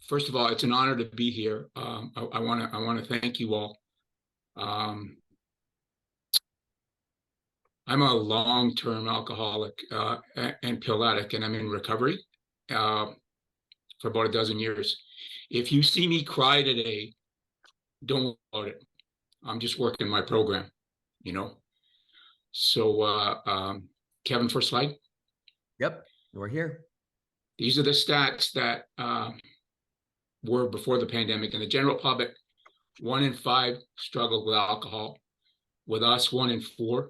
First of all, it's an honor to be here. I want to thank you all. Um, I'm a long-term alcoholic and pill addict, and I'm in recovery uh, for about a dozen years. If you see me cry today, don't worry about it. I'm just working my program, you know. So, Kevin, first slide. Yep, we're here. These are the stats that were before the pandemic. In the general public, 1 in 5 struggled with alcohol. With us, 1 in 4.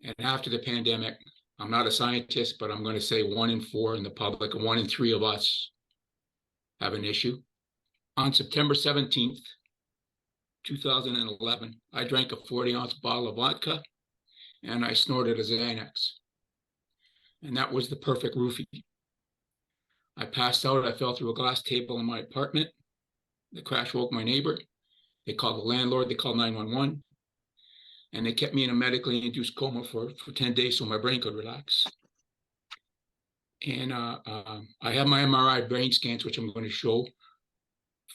And after the pandemic, I'm not a scientist, but I'm going to say 1 in 4 in the public and 1 in 3 of us have an issue. On September 17th, 2011, I drank a 40-ounce bottle of vodka and I snorted a Xanax. And that was the perfect roofie. I passed out. I fell through a glass table in my apartment. The crash woke my neighbor. They called the landlord. They called 911. And they kept me in a medically induced coma for 10 days so my brain could relax. And I have my MRI brain scans, which I'm going to show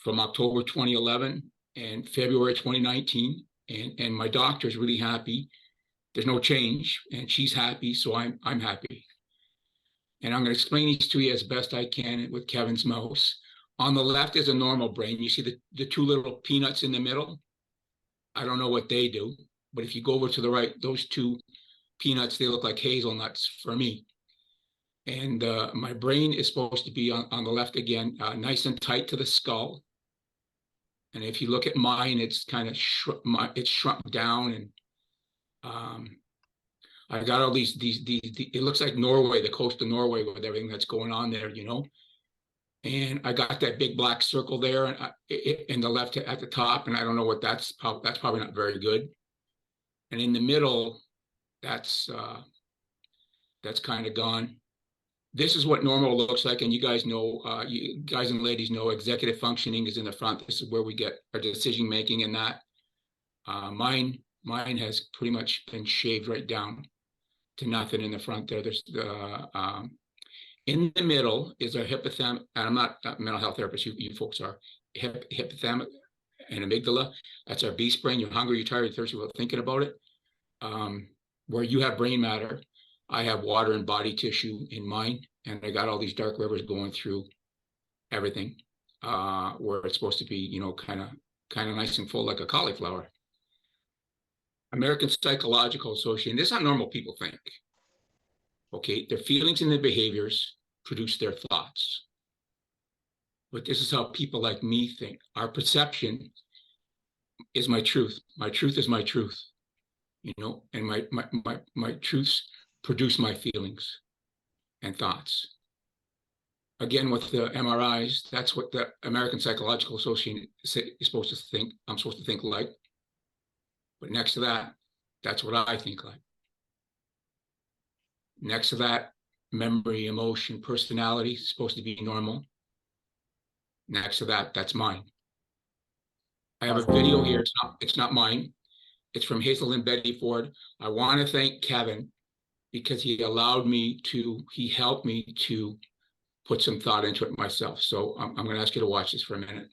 from October 2011 and February 2019. And my doctor's really happy. There's no change, and she's happy, so I'm happy. And I'm going to explain these to you as best I can with Kevin's mouse. On the left is a normal brain. You see the two little peanuts in the middle? I don't know what they do, but if you go over to the right, those two peanuts, they look like hazelnuts for me. And my brain is supposed to be on the left again, nice and tight to the skull. And if you look at mine, it's kind of it's shrunk down, and I got all these. It looks like Norway, the coast of Norway, with everything that's going on there, you know. And I got that big black circle there, and in the left at the top, and I don't know what that's. That's probably not very good. And in the middle, that's kind of gone. This is what normal looks like, and you guys know, you guys and ladies know, executive functioning is in the front. This is where we get our decision making, and that mine has pretty much been shaved right down to nothing in the front there. There's in the middle is our hypothalamus, and I'm not a mental health therapist. You folks are. Hypothalamus and amygdala. That's our beast brain. You're hungry, you're tired, you're thirsty without thinking about it. Where you have brain matter, I have water and body tissue in mine, and I got all these dark rivers going through everything, where it's supposed to be, you know, kind of nice and full like a cauliflower. American Psychological Association. This is how normal people think. Okay, their feelings and their behaviors produce their thoughts. But this is how people like me think. Our perception is my truth. My truth is my truth, you know, and my truths produce my feelings and thoughts. Again, with the MRIs, that's what the American Psychological Association is supposed to think. I'm supposed to think like. But next to that, that's what I think like. Next to that, memory, emotion, personality is supposed to be normal. Next to that, that's mine. I have a video here. It's not mine. It's from Hazel and Betty Ford. I want to thank Kevin because he helped me to put some thought into it myself. So I'm going to ask you to watch this for a minute.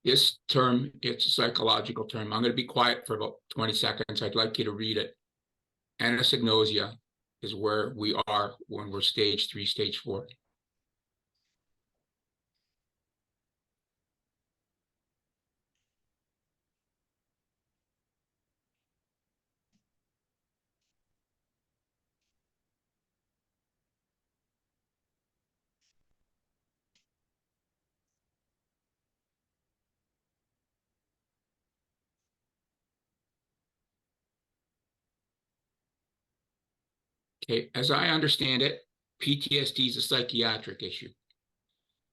This term, it's a psychological term. I'm going to be quiet for about 20 seconds. I'd like you to read it. Anosognosia is where we are when we're stage 3, stage 4. Okay, as I understand it, PTSD is a psychiatric issue,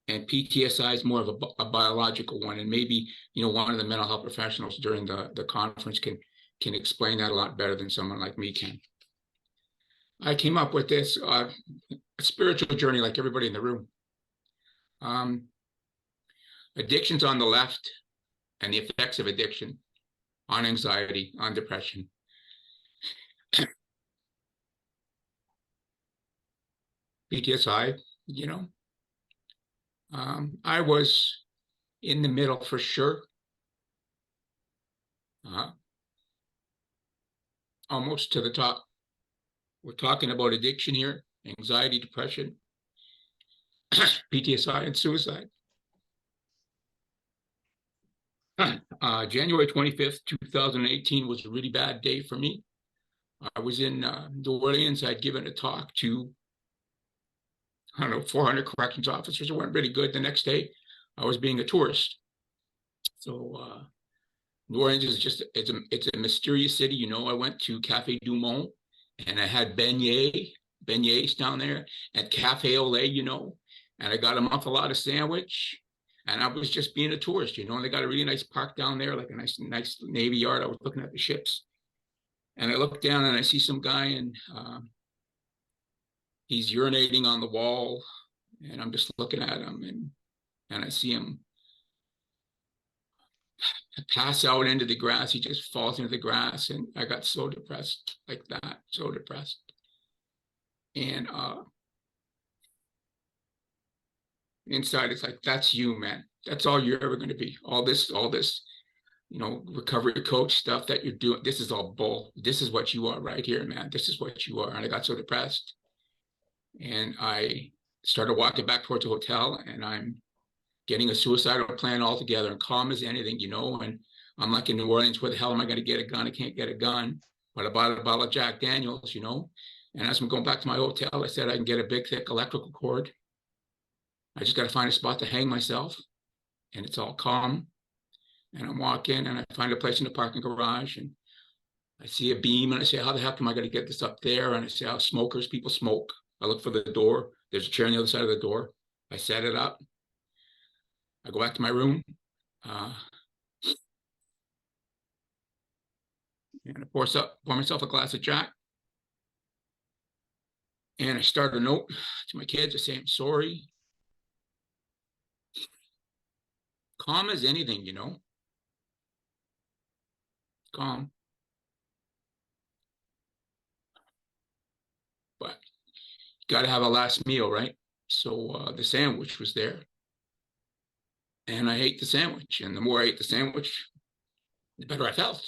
and PTSI is more of a biological one. And maybe one of the mental health professionals during the conference can explain that a lot better than someone like me can. I came up with this spiritual journey, like everybody in the room. Addiction's on the left, and the effects of addiction on anxiety, on depression. PTSI, I was in the middle for sure. Almost to the top. We're talking about addiction here, anxiety, depression, PTSI, and suicide. January 25th, 2018 was a really bad day for me. I was in New Orleans. I'd given a talk to, 400 corrections officers. It went really good. The next day, I was being a tourist. So New Orleans is it's a mysterious city. I went to Cafe Du Monde and I had beignets down there at Cafe Olé, and I got a muffaletta sandwich. And I was just being a tourist, and they got a really nice park down there, like a nice Navy yard. I was looking at the ships. And I look down and I see some guy, and he's urinating on the wall. And I'm just looking at him, and I see him pass out into the grass. He just falls into the grass. And I got so depressed like that, so depressed. And inside, it's like, that's you, man. That's all you're ever going to be. All this, recovery coach stuff that you're doing. This is all bull. This is what you are right here, man. This is what you are. And I got so depressed. And I started walking back towards the hotel, and I'm getting a suicidal plan altogether, and calm as anything, and I'm like in New Orleans, where the hell am I going to get a gun? I can't get a gun. But I bought a bottle of Jack Daniels, and as I'm going back to my hotel, I said I can get a big, thick electrical cord. I just got to find a spot to hang myself, and it's all calm. And I'm walking, and I find a place in the parking garage, and I see a beam, and I say, how the heck am I going to get this up there? And I say, how people smoke. I look for the door. There's a chair on the other side of the door. I set it up. I go back to my room. And I pour myself a glass of Jack. And I start a note to my kids. I say, I'm sorry. Calm as anything, Calm. But you got to have a last meal, right? So the sandwich was there. And I ate the sandwich. And the more I ate the sandwich, the better I felt.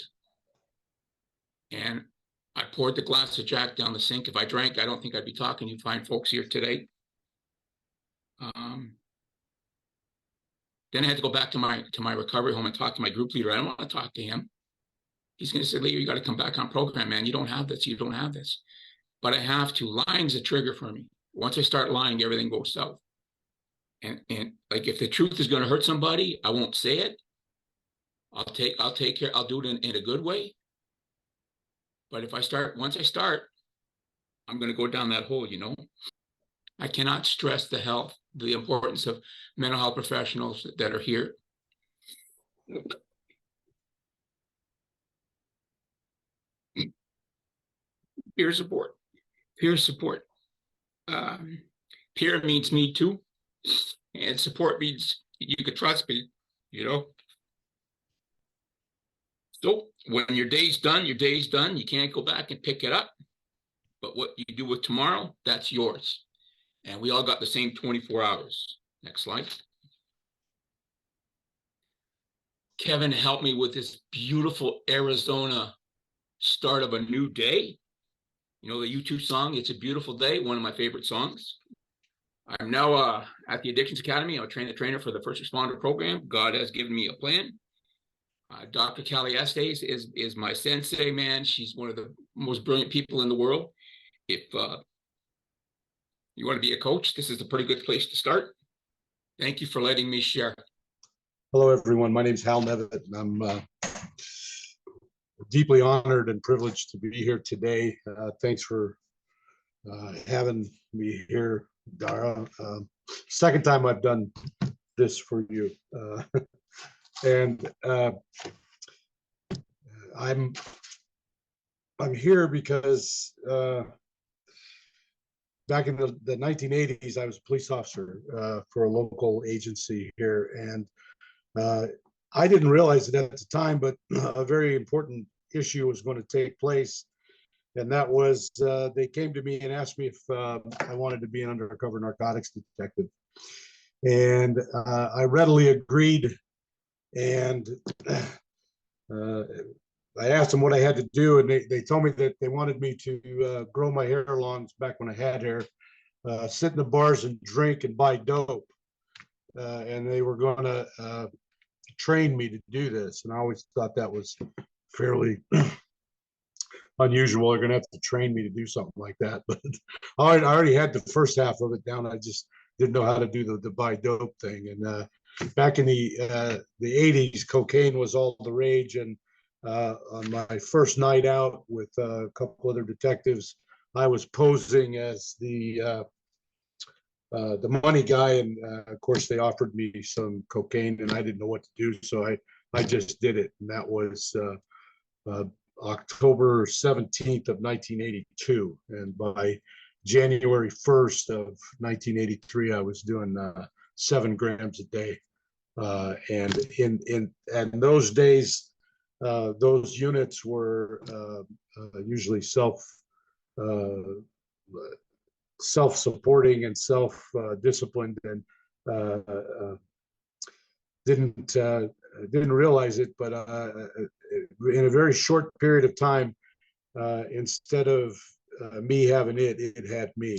And I poured the glass of Jack down the sink. If I drank, I don't think I'd be talking to you fine folks here today. Then I had to go back to my recovery home and talk to my group leader. I don't want to talk to him. He's going to say, Leo, you got to come back on program, man. You don't have this. You don't have this. But I have to. Lying's a trigger for me. Once I start lying, everything goes south. And like, if the truth is going to hurt somebody, I won't say it. I'll take care. I'll do it in a good way. But once I start, I'm going to go down that hole, I cannot stress the importance of mental health professionals that are here. Peer support. Peer means me too. And support means you can trust me, So when your day's done, You can't go back and pick it up. But what you do with tomorrow, that's yours. And we all got the same 24 hours. Next slide. Kevin helped me with this beautiful Arizona start of a new day. You know, the U2 song, It's a Beautiful Day, one of my favorite songs. I'm now at the Addictions Academy. I'm a trainer for the first responder program. God has given me a plan. Dr. Callie Estes is my sensei, man. She's one of the most brilliant people in the world. If you want to be a coach, this is a pretty good place to start. Thank you for letting me share. Hello, everyone. My name is Hal Nevitt, and I'm deeply honored and privileged to be here today. Thanks for having me here, Dara. Second time I've done this for you. And I'm here because back in the 1980s, I was a police officer for a local agency here, and I didn't realize it at the time, but a very important issue was going to take place. And that was they came to me and asked me if I wanted to be an undercover narcotics detective. And I readily agreed. And I asked them what I had to do. And they told me that they wanted me to grow my hair long back when I had hair, sit in the bars and drink and buy dope. And they were going to trained me to do this, and I always thought that was fairly unusual. They're going to have to train me to do something like that, but I already had the first half of it down. I just didn't know how to do the buy dope thing. And back in the 80s, cocaine was all the rage. And on my first night out with a couple other detectives, I was posing as the money guy, and of course they offered me some cocaine, and I didn't know what to do, so I just did it, and that was October 17th of 1982, and by January 1st of 1983, I was doing 7 grams a day, and in those days, those units were usually self-supporting and self-disciplined, and didn't realize it, but in a very short period of time, instead of me having it had me,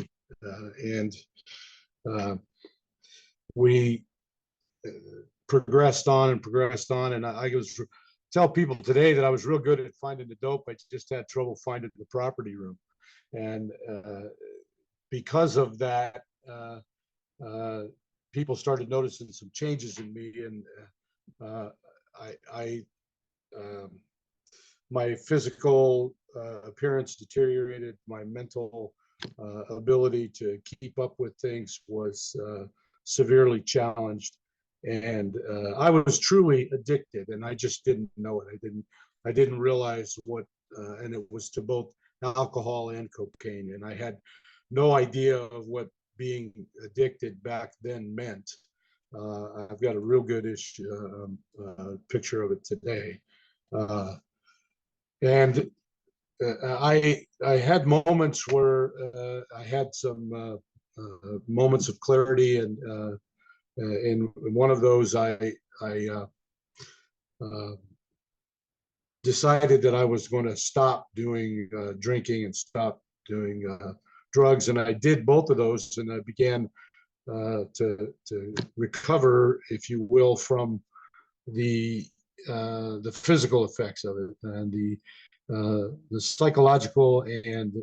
and we progressed on and progressed on. And I was tell people today that I was real good at finding the dope. I just had trouble finding the property room, and because of that, people started noticing some changes in me, and my physical appearance deteriorated. My mental ability to keep up with things was severely challenged, and I was truly addicted, and I just didn't know it. I didn't realize what, and it was to both alcohol and cocaine, and I had no idea of what being addicted back then meant. I've got a real good picture of it today. And I had moments where I had some moments of clarity, and in one of those, I decided that I was going to stop doing drinking and stop doing drugs, and I did both of those, and I began to recover, if you will, from the physical effects of it, and the psychological and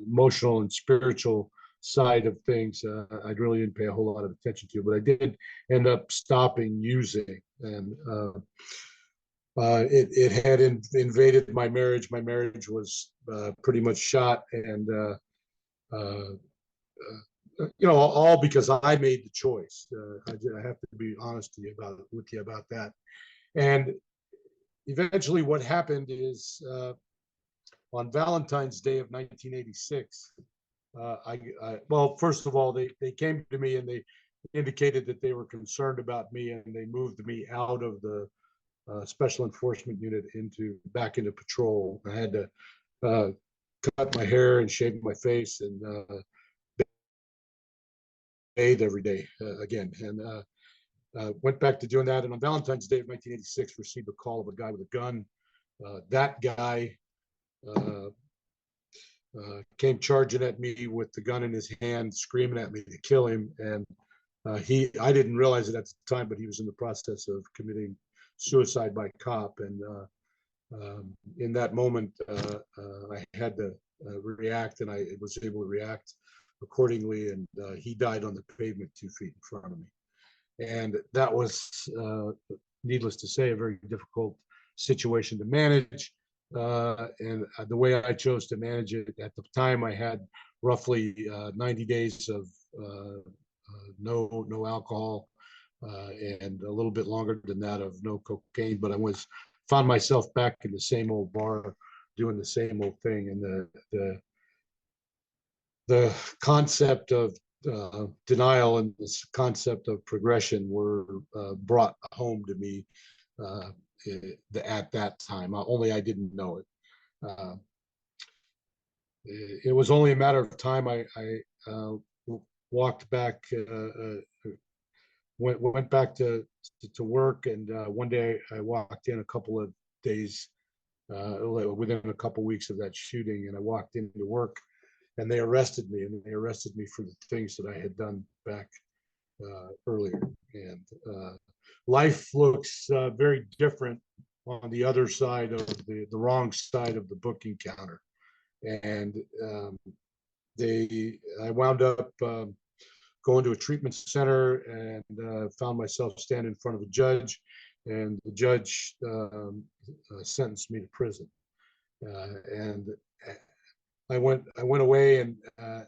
emotional and spiritual side of things. I really didn't pay a whole lot of attention to, but I did end up stopping using, and it had invaded my marriage. My marriage was pretty much shot, and all because I made the choice. I have to be honest with you about that. And eventually, what happened is on Valentine's Day of 1986, well, first of all, they came to me and they indicated that they were concerned about me, and they moved me out of the special enforcement unit back into patrol. I had to cut my hair and shave my face and bathe every day again. And went back to doing that. And on Valentine's Day of 1986, received a call of a guy with a gun. That guy came charging at me with the gun in his hand, screaming at me to kill him. And I didn't realize it at the time, but he was in the process of committing suicide by cop. And in that moment, I had to react, and I was able to react accordingly. And he died on the pavement 2 feet in front of me. And that was, needless to say, a very difficult situation to manage. And the way I chose to manage it at the time, I had roughly 90 days of no alcohol, and a little bit longer than that of no cocaine. But I found myself back in the same old bar, doing the same old thing. And the concept of denial and this concept of progression were brought home to me at that time. Only I didn't know it. It was only a matter of time. I walked back, went back to work, and one day I walked in a couple of days within a couple of weeks of that shooting, and I walked into work, and they arrested me, for the things that I had done back earlier. And life looks very different on the other side of the wrong side of the booking counter. And I wound up going to a treatment center, and found myself standing in front of a judge, and the judge sentenced me to prison. And I went away, and I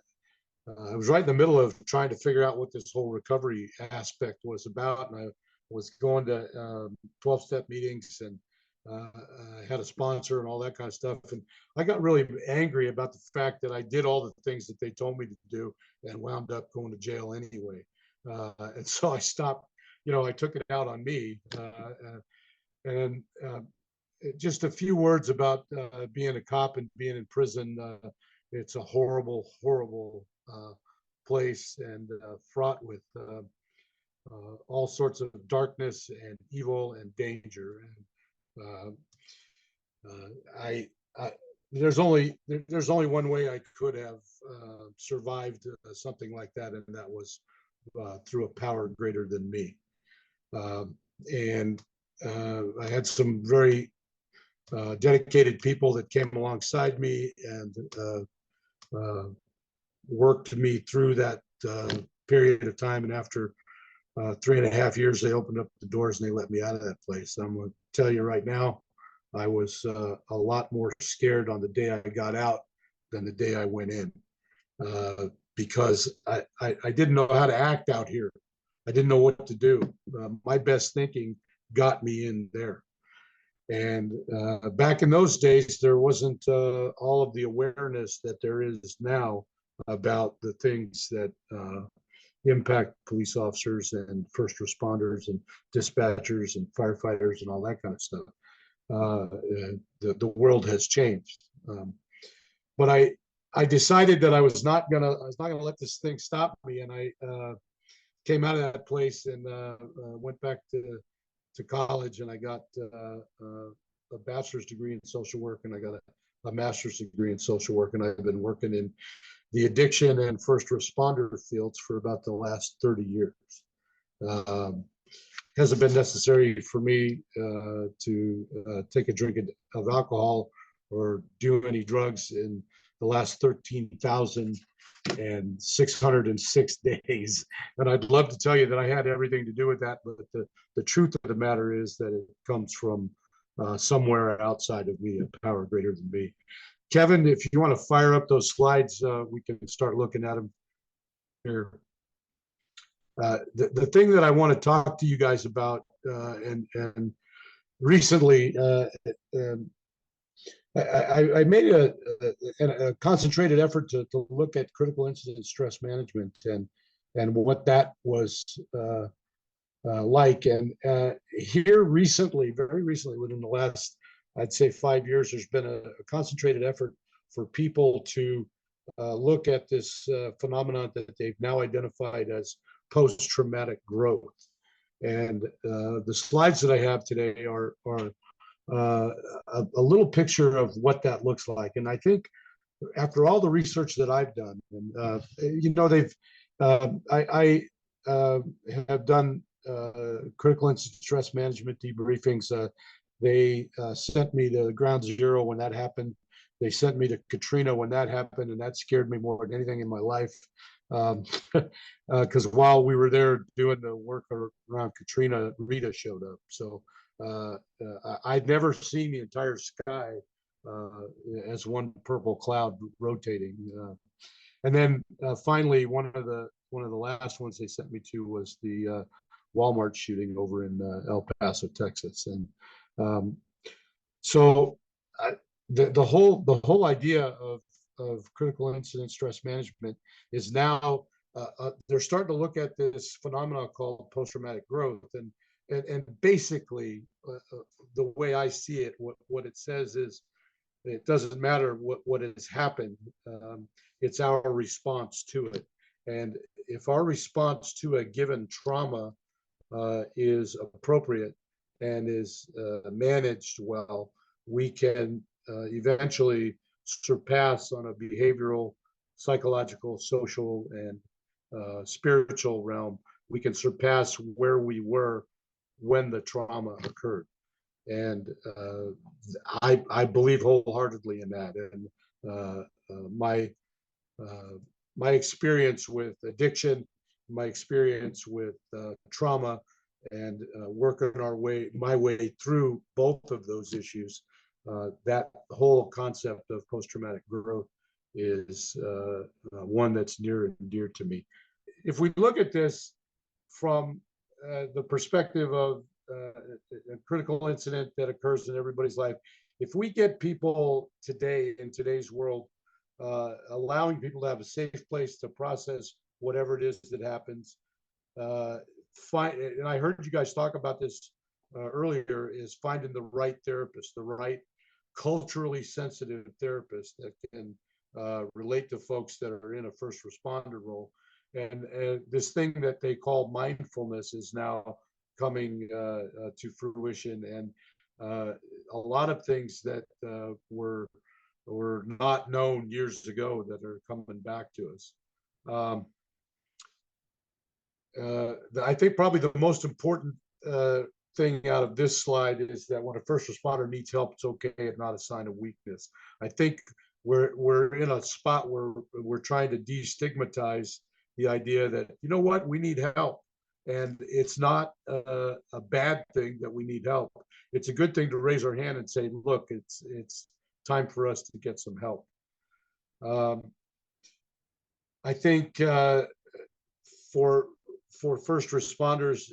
was right in the middle of trying to figure out what this whole recovery aspect was about. And I was going to 12-step meetings, and I had a sponsor and all that kind of stuff. And I got really angry about the fact that I did all the things that they told me to do and wound up going to jail anyway. And so I stopped, I took it out on me. And just a few words about being a cop and being in prison. It's a horrible, horrible place, and fraught with all sorts of darkness and evil and danger. And there's only one way I could have survived something like that, and that was through a power greater than me. And I had some very dedicated people that came alongside me and worked me through that period of time. And after 3.5 years, they opened up the doors and they let me out of that place. I'm going to tell you right now, I was a lot more scared on the day I got out than the day I went in, because I didn't know how to act out here. I didn't know what to do. My best thinking got me in there. And back in those days, there wasn't all of the awareness that there is now about the things that impact police officers and first responders and dispatchers and firefighters and all that kind of stuff. The world has changed. But I decided that I was not gonna let this thing stop me. And I came out of that place and went back to college, and I got a bachelor's degree in social work, and I got a master's degree in social work. And I've been working in the addiction and first responder fields for about the last 30 years. Hasn't been necessary for me to take a drink of alcohol or do any drugs in the last 13,606 days. And I'd love to tell you that I had everything to do with that, but the truth of the matter is that it comes from somewhere outside of me, a power greater than me. Kevin, if you want to fire up those slides, we can start looking at them here. The thing that I want to talk to you guys about, and recently, I made a concentrated effort to look at critical incident stress management and what that was like. And here recently, very recently, within the last, I'd say 5 years, there's been a concentrated effort for people to look at this phenomenon that they've now identified as post-traumatic growth. And the slides that I have today are a little picture of what that looks like. And I think after all the research that I've done, and they've I have done critical incident stress management debriefings. They sent me to Ground Zero when that happened. They sent me to Katrina when that happened, and that scared me more than anything in my life. Because while we were there doing the work around Katrina, Rita showed up. So I'd never seen the entire sky as one purple cloud rotating. And then finally, one of the last ones they sent me to was the Walmart shooting over in El Paso, Texas. And so the whole idea of critical incident stress management is now they're starting to look at this phenomenon called post-traumatic growth. And basically, the way I see it, what it says is, it doesn't matter what has happened. It's our response to it. And if our response to a given trauma is appropriate and is managed well, we can eventually surpass on a behavioral, psychological, social, and spiritual realm. We can surpass where we were when the trauma occurred. And I believe wholeheartedly in that. And my experience with addiction, my experience with trauma, and working my way through both of those issues, that whole concept of post-traumatic growth is one that's near and dear to me. If we look at this from the perspective of a critical incident that occurs in everybody's life, if we get people today in today's world, allowing people to have a safe place to process whatever it is that happens, and I heard you guys talk about this earlier, is finding the right therapist, the right culturally sensitive therapist that can relate to folks that are in a first responder role. And this thing that they call mindfulness is now coming to fruition, and a lot of things that were not known years ago that are coming back to us. I think probably the most important thing out of this slide is that when a first responder needs help, it's okay and not a sign of weakness. I think we're in a spot where we're trying to destigmatize the idea that, you know what, we need help. And it's not a bad thing that we need help. It's a good thing to raise our hand and say, look, it's time for us to get some help. I think for first responders,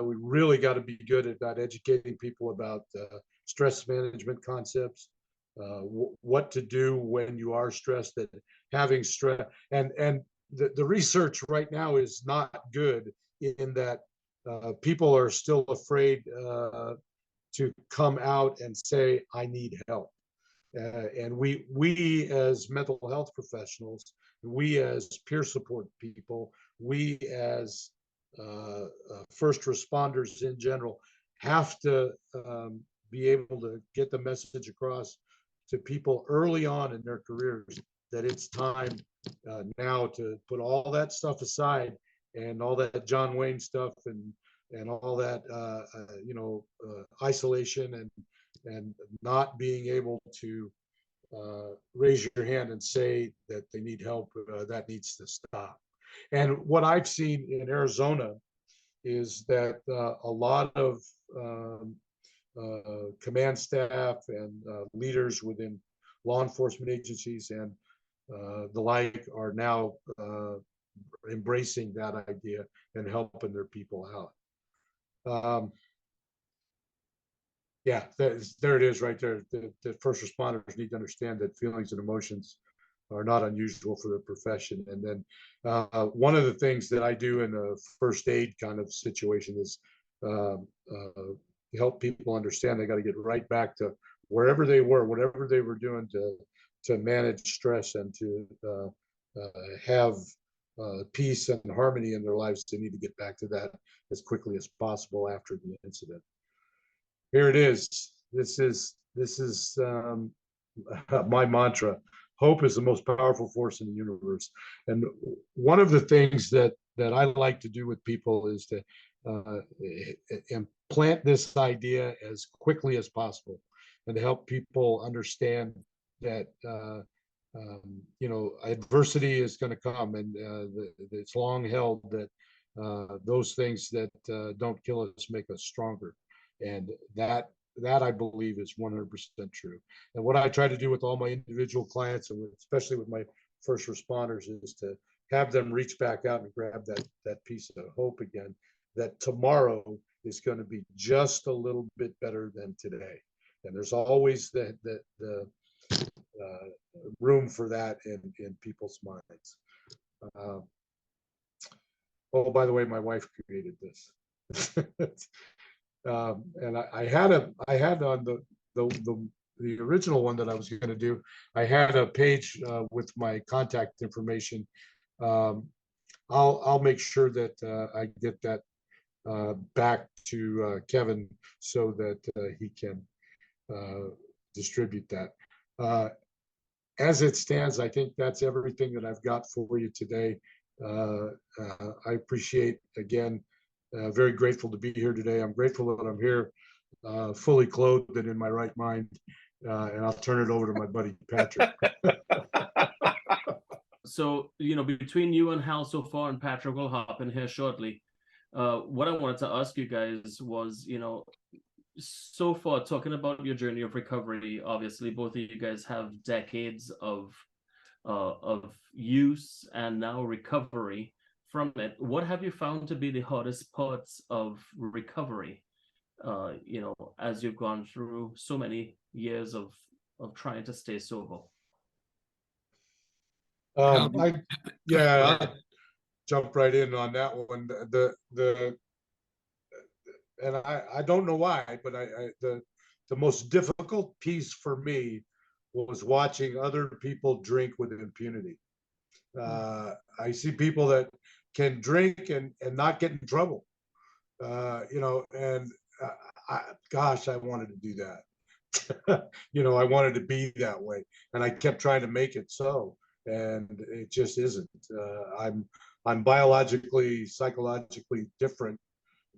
we really got to be good about educating people about stress management concepts, what to do when you are stressed, that having stress, and the research right now is not good in that people are still afraid to come out and say, I need help. And we as mental health professionals, we as peer support people, we as first responders in general, have to be able to get the message across to people early on in their careers that it's time now to put all that stuff aside, and all that John Wayne stuff, and all that isolation and not being able to raise your hand and say that they need help. That needs to stop. And what I've seen in Arizona is that a lot of command staff and leaders within law enforcement agencies and the like are now embracing that idea and helping their people out. Yeah, there it is right there. The first responders need to understand that feelings and emotions are not unusual for the profession. And then one of the things that I do in a first aid kind of situation is help people understand they got to get right back to wherever they were, whatever they were doing to manage stress and to have peace and harmony in their lives, they need to get back to that as quickly as possible after the incident. Here it is. This is my mantra. Hope is the most powerful force in the universe. And one of the things that I like to do with people is to implant this idea as quickly as possible, and to help people understand that adversity is going to come, and it's long held that those things that don't kill us make us stronger, and that I believe is 100% true. And what I try to do with all my individual clients, and especially with my first responders, is to have them reach back out and grab that piece of hope again, that tomorrow is going to be just a little bit better than today. And there's always the room for that in people's minds. Oh, by the way, my wife created this. And I had on the original one that I was going to do, I had a page with my contact information. I'll make sure that I get that back to Kevin so that he can distribute that. As it stands, I think that's everything that I've got for you today. I appreciate, again, very grateful to be here today. I'm grateful that I'm here fully clothed and in my right mind. And I'll turn it over to my buddy, Patrick. So, between you and Hal so far, and Patrick will hop in here shortly, what I wanted to ask you guys was, so far, talking about your journey of recovery, obviously both of you guys have decades of use and now recovery from it. What have you found to be the hardest parts of recovery, as you've gone through so many years of trying to stay sober? I'll jump right in on that one. And I don't know why, but the most difficult piece for me was watching other people drink with impunity. I see people that can drink and not get in trouble, and gosh, I wanted to do that. I wanted to be that way, and I kept trying to make it so, and it just isn't. I'm biologically, psychologically different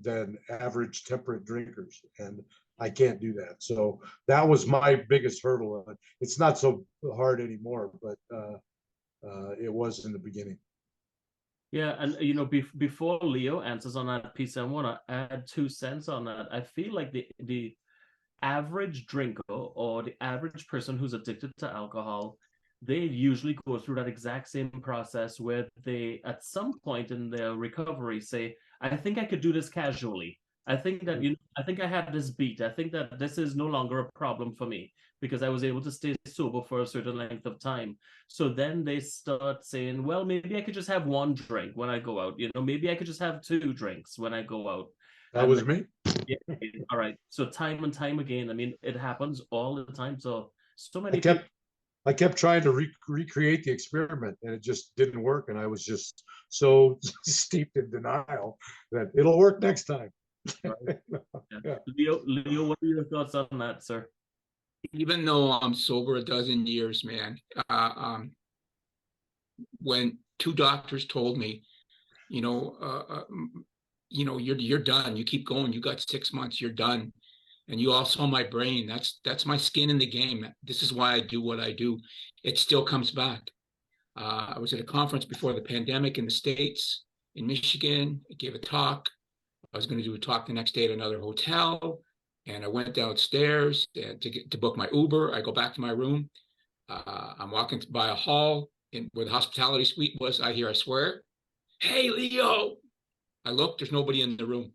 than average temperate drinkers, and I can't do that. So that was my biggest hurdle. It's not so hard anymore, but it was in the beginning. Yeah, and before Leo answers on that piece, I want to add 2 cents on that. I feel like the average drinker or the average person who's addicted to alcohol, they usually go through that exact same process where they, at some point in their recovery, say, I think I could do this casually. I think that, I think I have this beat. I think that this is no longer a problem for me because I was able to stay sober for a certain length of time. So then they start saying, well, maybe I could just have 1 drink when I go out. Maybe I could just have 2 drinks when I go out. That was me. Yeah, all right. So time and time again, I mean, it happens all the time. So many I kept trying to recreate the experiment, and it just didn't work. And I was just so steeped in denial that it'll work next time. Right. Yeah. Leo, what are your thoughts on that, sir? Even though I'm sober a dozen years, man, when 2 doctors told me, you're done. You keep going. You got 6 months. You're done. And you all saw my brain. That's my skin in the game. This is why I do what I do. It still comes back. I was at a conference before the pandemic in the States, in Michigan. I gave a talk. I was going to do a talk the next day at another hotel. And I went downstairs to book my Uber. I go back to my room. I'm walking by a hall where the hospitality suite was. I hear a swear, "Hey, Leo." I look, there's nobody in the room.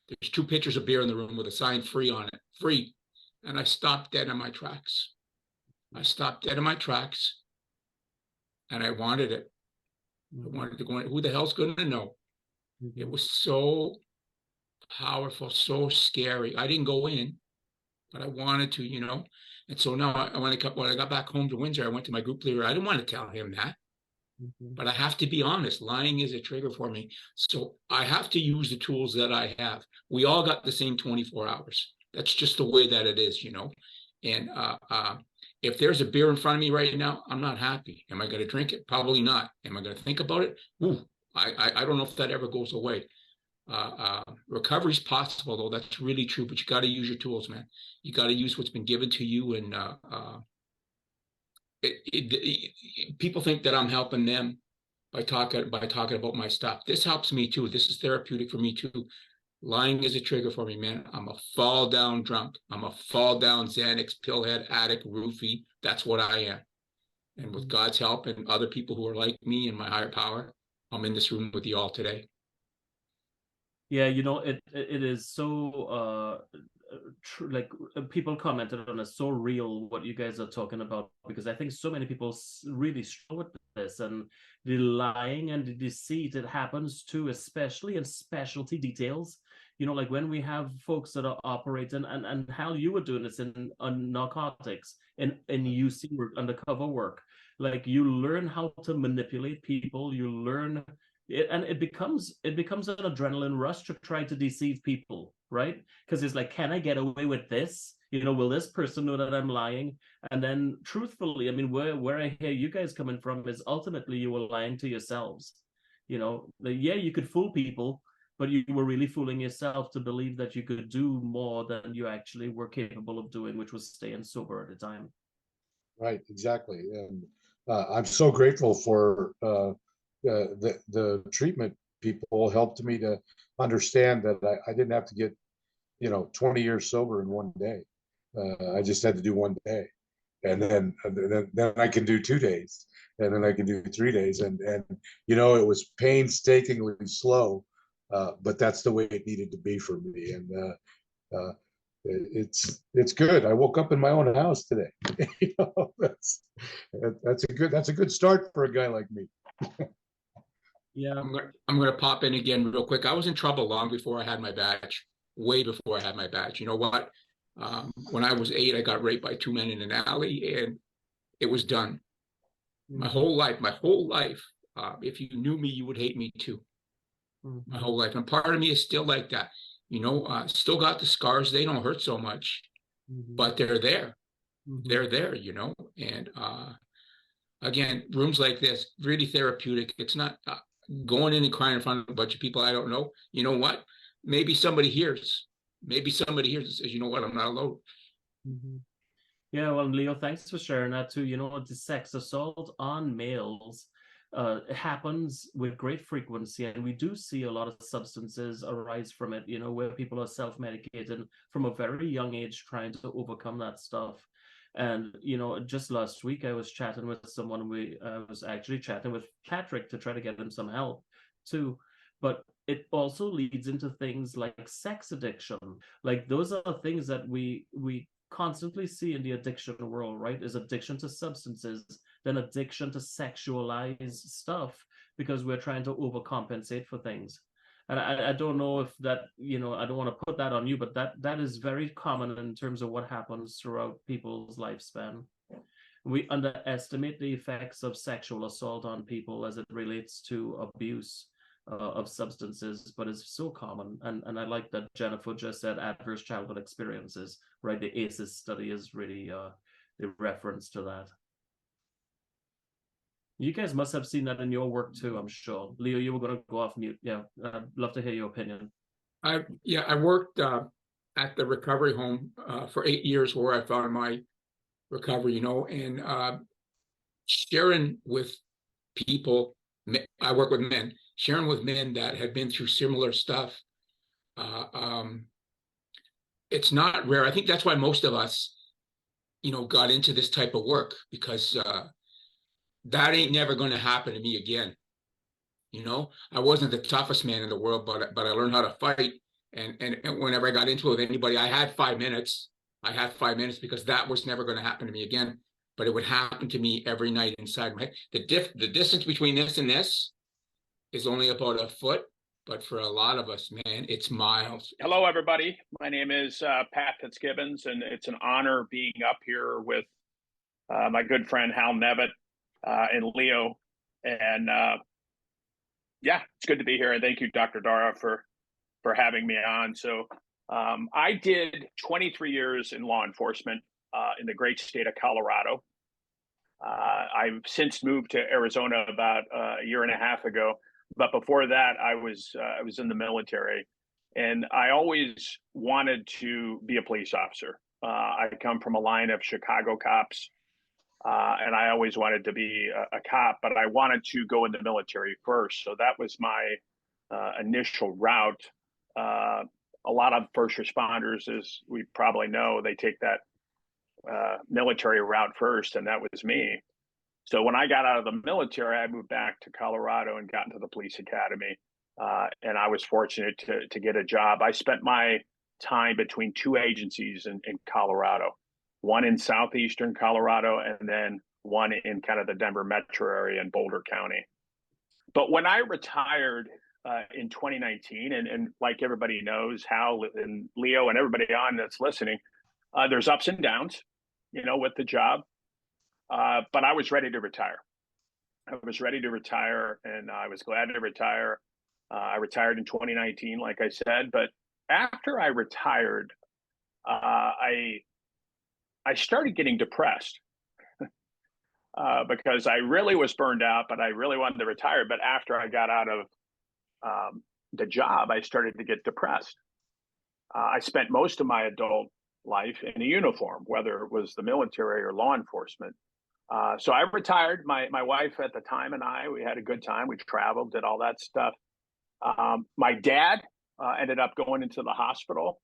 There's 2 pitchers of beer in the room with a sign "free" on it, free. And I stopped dead in my tracks. And I wanted it. I wanted to go in. Who the hell's going to know? It was so powerful, so scary. I didn't go in, but I wanted to, And so now when I got back home to Windsor, I went to my group leader. I didn't want to tell him that. But I have to be honest, lying is a trigger for me. So I have to use the tools that I have. We all got the same 24 hours. That's just the way that it is, you know. And if there's a beer in front of me right now, I'm not happy. Am I going to drink it? Probably not. Am I going to think about it? Ooh, I don't know if that ever goes away. Recovery is possible, though. That's really true. But you got to use your tools, man. You got to use what's been given to you. And people think that I'm helping them by talking about my stuff. This helps me too. This is therapeutic for me too. Lying is a trigger for me, man. I'm a fall down drunk. I'm a fall down Xanax, pillhead, addict, roofie. That's what I am. And with God's help and other people who are like me and my higher power, I'm in this room with you all today. Yeah, you know, it is so like people commented on it, so real what you guys are talking about, because I think so many people really struggle with this, and the lying and the deceit, it happens too, especially in specialty details. You know, like when we have folks that are operating, and how you were doing this in on narcotics and UC work, undercover work, like you learn how to manipulate people, you learn it, and it becomes an adrenaline rush to try to deceive people, right? Because it's like, can I get away with this? You know, will this person know that I'm lying? And then truthfully, I mean, where I hear you guys coming from is ultimately you were lying to yourselves. You know, yeah, you could fool people, but you were really fooling yourself to believe that you could do more than you actually were capable of doing, which was staying sober at the time. Right, exactly. And I'm so grateful for the treatment people helped me to understand that I didn't have to get, 20 years sober in one day. I just had to do one day. And then I can do 2 days, and then I can do 3 days. And it was painstakingly slow, but that's the way it needed to be for me. And it's good. I woke up in my own house today. That's a good start for a guy like me. Yeah. I'm gonna pop in again real quick. I was in trouble long before I had my badge, way before I had my badge. You know what? When I was 8, I got raped by 2 men in an alley, and it was done. My whole life. If you knew me, you would hate me too. My whole life, and part of me is still like that. Still got the scars. They don't hurt so much, but they're there. They're there. And again, rooms like this, really therapeutic. It's not going in and crying in front of a bunch of people I don't know. You know what? Maybe somebody hears. Maybe somebody hears and says, you know what? I'm not alone. Yeah, well, Leo, thanks for sharing that too. You know, the sex assault on males happens with great frequency, and we do see a lot of substances arise from it, where people are self-medicating from a very young age trying to overcome that stuff. And, just last week I was chatting with someone, I was actually chatting with Patrick to try to get him some help too. But it also leads into things like sex addiction. Like those are things that we constantly see in the addiction world, right? Is addiction to substances, then addiction to sexualized stuff, because we're trying to overcompensate for things. And I don't know if that, I don't want to put that on you, but that is very common in terms of what happens throughout people's lifespan. We underestimate the effects of sexual assault on people as it relates to abuse of substances, but it's so common. And I like that Jennifer just said adverse childhood experiences, right? The ACEs study is really the reference to that. You guys must have seen that in your work too, I'm sure. Leo, you were going to go off mute. Yeah, I'd love to hear your opinion. I worked at the recovery home for 8 years, where I found my recovery, and sharing with people. I work with men, sharing with men that had been through similar stuff. It's not rare. I think that's why most of us, got into this type of work, because that ain't never going to happen to me again. I wasn't the toughest man in the world, but I learned how to fight. And whenever I got into it with anybody, I had 5 minutes. I had 5 minutes, because that was never going to happen to me again. But it would happen to me every night inside my head. The distance between this and this is only about a foot, but for a lot of us, man, it's miles. Hello, everybody. My name is Pat Fitzgibbons, and it's an honor being up here with my good friend Hal Nevitt and Leo. And yeah, it's good to be here. And thank you, Dr. Dara, for having me on. So I did 23 years in law enforcement in the great state of Colorado. I've since moved to Arizona about a year and a half ago. But before that, I was in the military, and I always wanted to be a police officer. I come from a line of Chicago cops, and I always wanted to be a cop, but I wanted to go in the military first. So that was my initial route. A lot of first responders, as we probably know, they take that military route first, and that was me. So when I got out of the military, I moved back to Colorado and got into the police academy. And I was fortunate to get a job. I spent my time between two agencies in Colorado, one in southeastern Colorado, and then one in kind of the Denver metro area in Boulder County. But when I retired in 2019, and like everybody knows, Hal and Leo and everybody on that's listening, there's ups and downs, with the job. But I was ready to retire. I was ready to retire, and I was glad to retire. I retired in 2019, like I said. But after I retired, I started getting depressed because I really was burned out, but I really wanted to retire. But after I got out of the job, I started to get depressed. I spent most of my adult life in a uniform, whether it was the military or law enforcement. So I retired. My wife at the time and we had a good time. We traveled, did all that stuff. My dad ended up going into the hospital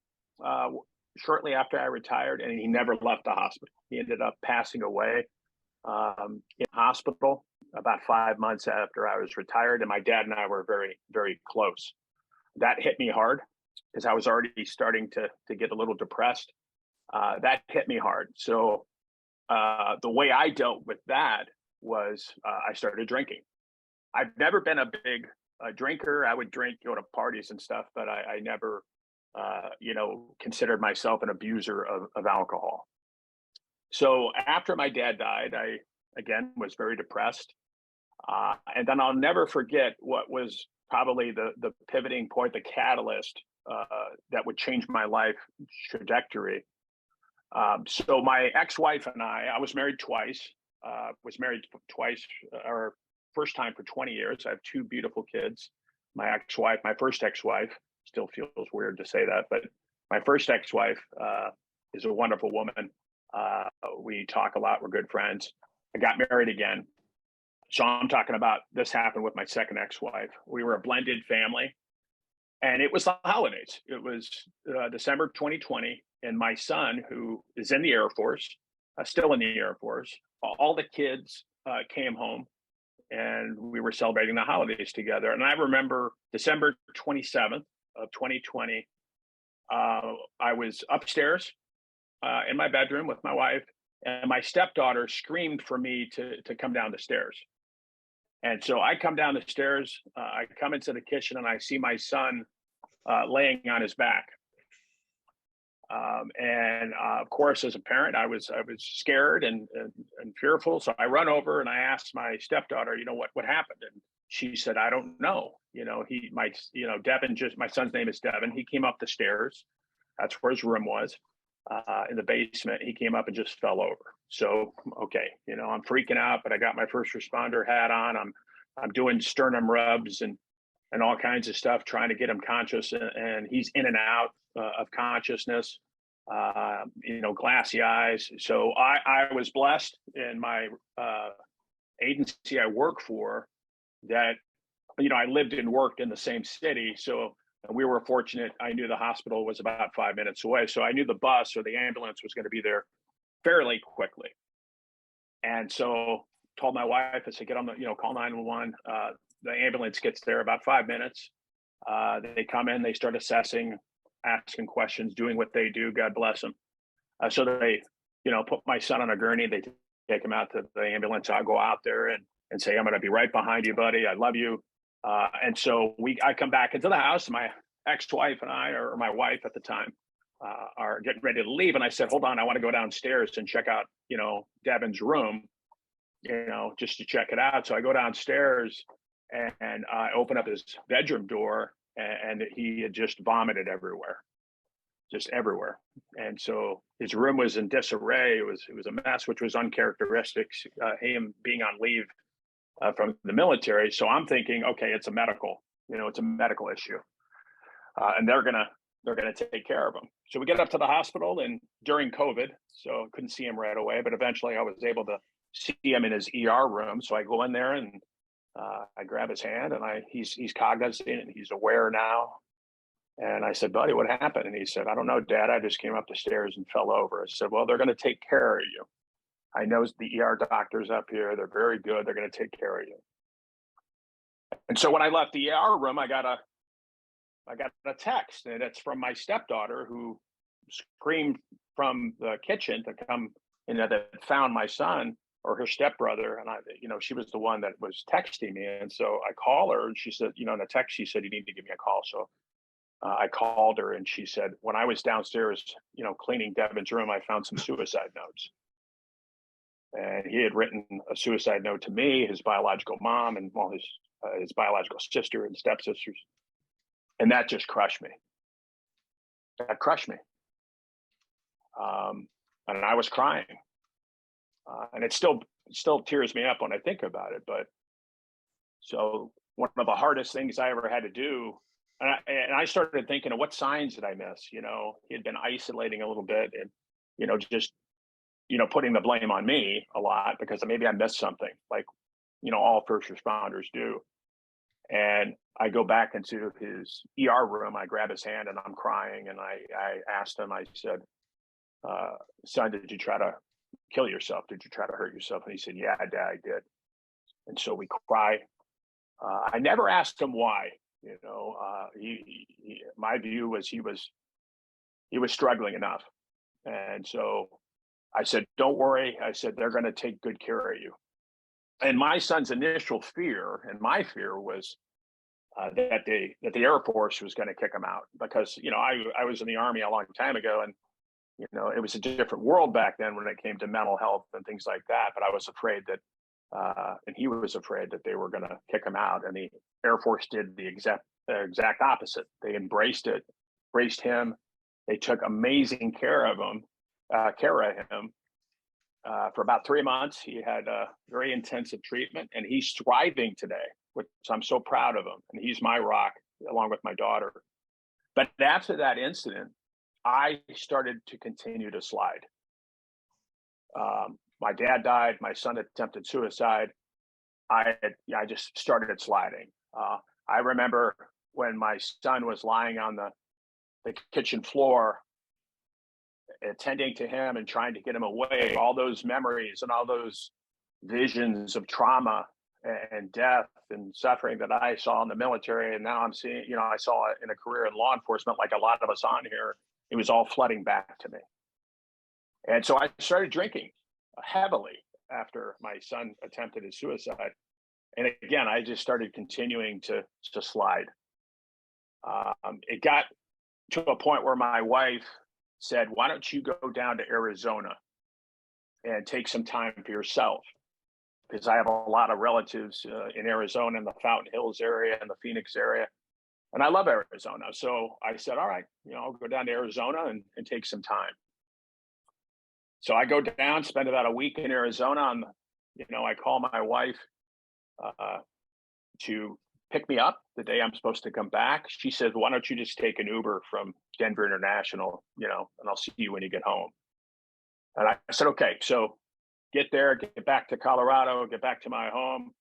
shortly after I retired, and he never left the hospital. He ended up passing away in hospital about 5 months after I was retired, and my dad and I were very, very close. That hit me hard because I was already starting to get a little depressed. That hit me hard. So the way I dealt with that was I started drinking. I've never been a big drinker. I would drink, go to parties and stuff, but I never, considered myself an abuser of alcohol. So after my dad died, I, again, was very depressed. And then I'll never forget what was probably the pivoting point, the catalyst that would change my life trajectory. So my ex-wife and I was married twice, our first time for 20 years. I have two beautiful kids. My ex-wife, my first ex-wife, still feels weird to say that, but my first ex-wife is a wonderful woman. We talk a lot. We're good friends. I got married again. So I'm talking about this happened with my second ex-wife. We were a blended family, and it was the holidays. It was December 2020. And my son, who is in the Air Force, still in the Air Force, all the kids came home, and we were celebrating the holidays together. And I remember December 27th of 2020, I was upstairs in my bedroom with my wife, and my stepdaughter screamed for me to come down the stairs. And so I come down the stairs, I come into the kitchen, and I see my son laying on his back. Of course, as a parent, I was scared and fearful. So I run over and I asked my stepdaughter, what happened? And she said, I don't know. Devin, my son's name is Devin. He came up the stairs. That's where his room was, in the basement. He came up and just fell over. So, okay, I'm freaking out, but I got my first responder hat on. I'm doing sternum rubs and all kinds of stuff, trying to get him conscious, and he's in and out of consciousness, glassy eyes. So I was blessed in my agency I work for that, I lived and worked in the same city. So we were fortunate. I knew the hospital was about 5 minutes away. So I knew the bus or the ambulance was going to be there fairly quickly. And so told my wife, I said, get on the, call 911. The ambulance gets there about 5 minutes. They come in, they start assessing, asking questions, doing what they do. God bless them. So they, put my son on a gurney. They take him out to the ambulance. I'll go out there and say, I'm going to be right behind you, buddy. I love you. And so I come back into the house. My ex-wife and I, or my wife at the time, are getting ready to leave. And I said, hold on, I want to go downstairs and check out, Devin's room. just to check it out. So I go downstairs and I open up his bedroom door, and he had just vomited everywhere, just everywhere. And so his room was in disarray. It was a mess, which was uncharacteristic, him being on leave from the military. So I'm thinking, okay, it's a medical issue, and they're gonna take care of him. So we get up to the hospital, and during COVID, so couldn't see him right away, but eventually I was able to see him in his ER room. So I go in there and I grab his hand, and he's cognizant and he's aware now. And I said, buddy, what happened? And he said, I don't know, Dad. I just came up the stairs and fell over. I said, well, they're going to take care of you. I know the ER doctors up here. They're very good. They're going to take care of you. And so when I left the ER room, I got a text, and it's from my stepdaughter, who screamed from the kitchen to come, that found my son, or her stepbrother. And she was the one that was texting me. And so I call her, and she said, in the text, she said, you need to give me a call. So I called her, and she said, when I was downstairs, cleaning Devin's room, I found some suicide notes. And he had written a suicide note to me, his biological mom, and his biological sister and stepsisters. And that just crushed me. That crushed me. And I was crying. And it still tears me up when I think about it. But so one of the hardest things I ever had to do, and I started thinking of what signs did I miss? He had been isolating a little bit, and just putting the blame on me a lot, because maybe I missed something, like all first responders do. And I go back into his ER room. I grab his hand, and I'm crying, and I asked him. I said, son, did you try to kill yourself? Did you try to hurt yourself? And he said, yeah, Dad, I did. And so we cry. I never asked him why. My view was he was struggling enough. And so I said, don't worry. I said, they're going to take good care of you. And my son's initial fear, and my fear, was that the Air Force was going to kick him out, because I was in the Army a long time ago, and it was a different world back then when it came to mental health and things like that. But I was afraid that, and he was afraid that they were going to kick him out. And the Air Force did the exact opposite. They embraced him. They took amazing care of him. For about 3 months. He had very intensive treatment, and he's thriving today, which I'm so proud of him. And he's my rock, along with my daughter. But after that incident, I started to continue to slide. My dad died. My son attempted suicide. I just started sliding. I remember when my son was lying on the kitchen floor, attending to him and trying to get him away, all those memories and all those visions of trauma and death and suffering that I saw in the military. And now I'm seeing, I saw it in a career in law enforcement, like a lot of us on here. It was all flooding back to me. And so I started drinking heavily after my son attempted his suicide. And again, I just started continuing to slide. It got to a point where my wife said, why don't you go down to Arizona and take some time for yourself? Because I have a lot of relatives in Arizona, in the Fountain Hills area and the Phoenix area. And I love Arizona. So I said, all right, I'll go down to Arizona and take some time. So I go down, spend about a week in Arizona. And, I call my wife to pick me up the day I'm supposed to come back. She says, why don't you just take an Uber from Denver International, and I'll see you when you get home. And I said, okay. So get there, get back to Colorado, get back to my home.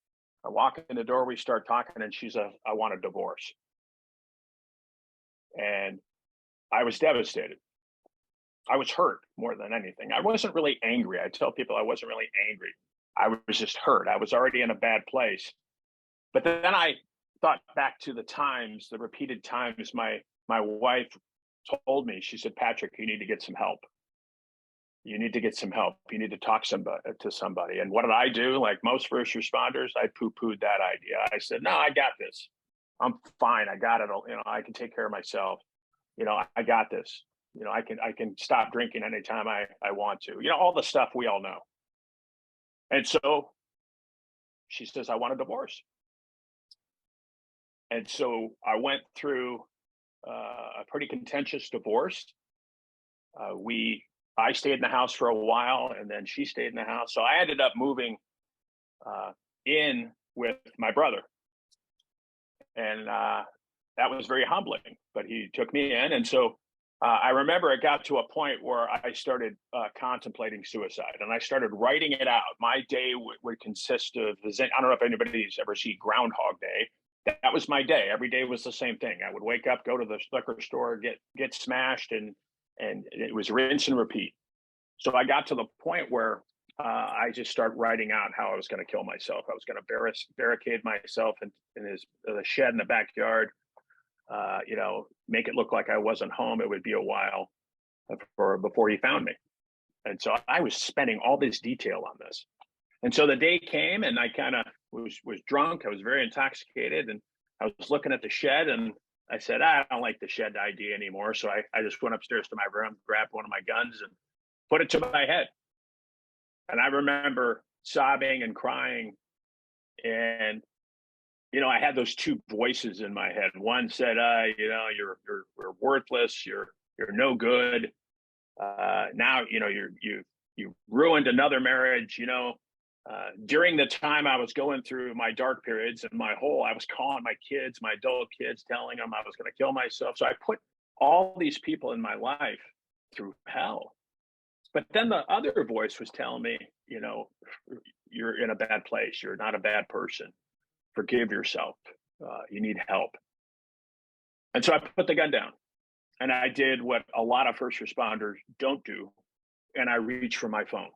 I walk in the door, we start talking, and she said, I want a divorce. And I was devastated. I was hurt more than anything. I wasn't really angry. I tell people I wasn't really angry. I was just hurt. I was already in a bad place. But then I thought back to the repeated times my wife told me. She said, Patrick, you need to get some help. You need to get some help. You need to talk to somebody. And what did I do? Like most first responders, I poo-pooed that idea. I said, no, I got this. I'm fine. I got it. I can take care of myself. I got this. I can stop drinking anytime I want to. All the stuff we all know. And so she says, I want a divorce. And so I went through a pretty contentious divorce. I stayed in the house for a while, and then she stayed in the house. So I ended up moving in with my brother, and that was very humbling. But he took me in, and so I remember it got to a point where I started contemplating suicide, and I started writing it out. My day would consist of, I don't know if anybody's ever seen Groundhog Day. That was my day. Every day was the same thing. I would wake up, go to the liquor store, get smashed, and it was rinse and repeat. So I got to the point where I just started writing out how I was going to kill myself. I was going to barricade myself in the shed in the backyard. Make it look like I wasn't home. It would be a while before he found me. And so I was spending all this detail on this. And so the day came, and I kind of was drunk. I was very intoxicated, and I was looking at the shed, and I said, I don't like the shed idea anymore. So I just went upstairs to my room, grabbed one of my guns, and put it to my head. And I remember sobbing and crying. And, I had those two voices in my head. One said, you're worthless. You're no good. Now, you ruined another marriage. During the time I was going through my dark periods and I was calling my kids, my adult kids, telling them I was going to kill myself. So I put all these people in my life through hell. But then the other voice was telling me, you're in a bad place. You're not a bad person. Forgive yourself. You need help. And so I put the gun down, and I did what a lot of first responders don't do. And I reached for my phone,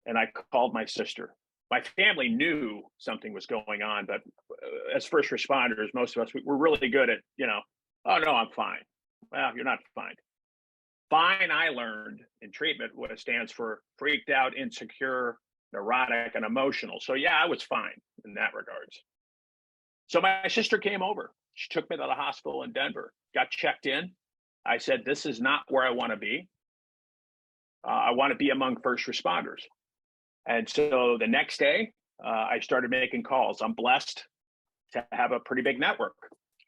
and I called my sister. My family knew something was going on, but as first responders, most of us, we're really good at, oh no, I'm fine. Well, you're not fine. Fine, I learned in treatment what it stands for: freaked out, insecure, neurotic, and emotional. So yeah, I was fine in that regards. So my sister came over. She took me to the hospital in Denver, got checked in. I said, this is not where I want to be. I want to be among first responders. And so the next day, I started making calls. I'm blessed to have a pretty big network.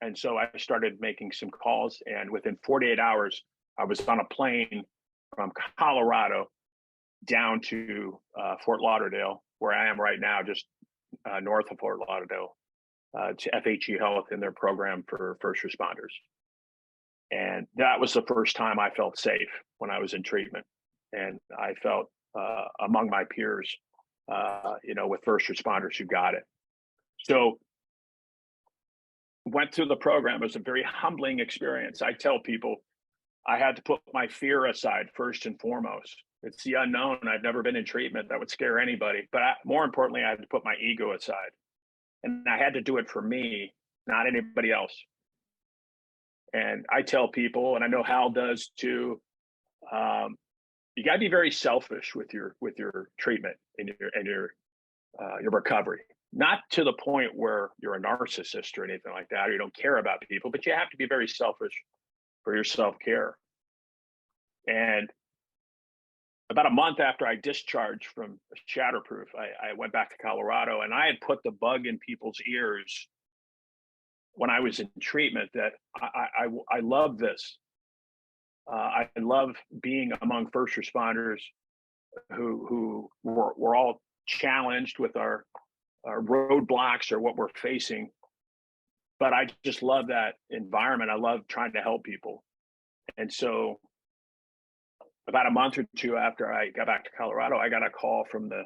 And so I started making some calls, and within 48 hours, I was on a plane from Colorado down to Fort Lauderdale, where I am right now, just north of Fort Lauderdale, to FHE Health in their program for first responders. And that was the first time I felt safe, when I was in treatment. And I felt among my peers, with first responders who got it. So went through the program. It was a very humbling experience. I tell people I had to put my fear aside first and foremost. It's the unknown. I've never been in treatment. That would scare anybody. But more importantly, I had to put my ego aside. And I had to do it for me, not anybody else. And I tell people, and I know Hal does too, you got to be very selfish with your treatment and your recovery. Not to the point where you're a narcissist or anything like that, or you don't care about people, but you have to be very selfish for your self-care. And about a month after I discharged from Shatterproof, I went back to Colorado, and I had put the bug in people's ears when I was in treatment that I love this. I love being among first responders who were all challenged with our roadblocks or what we're facing. But I just love that environment. I love trying to help people. And so about a month or two after I got back to Colorado, I got a call from the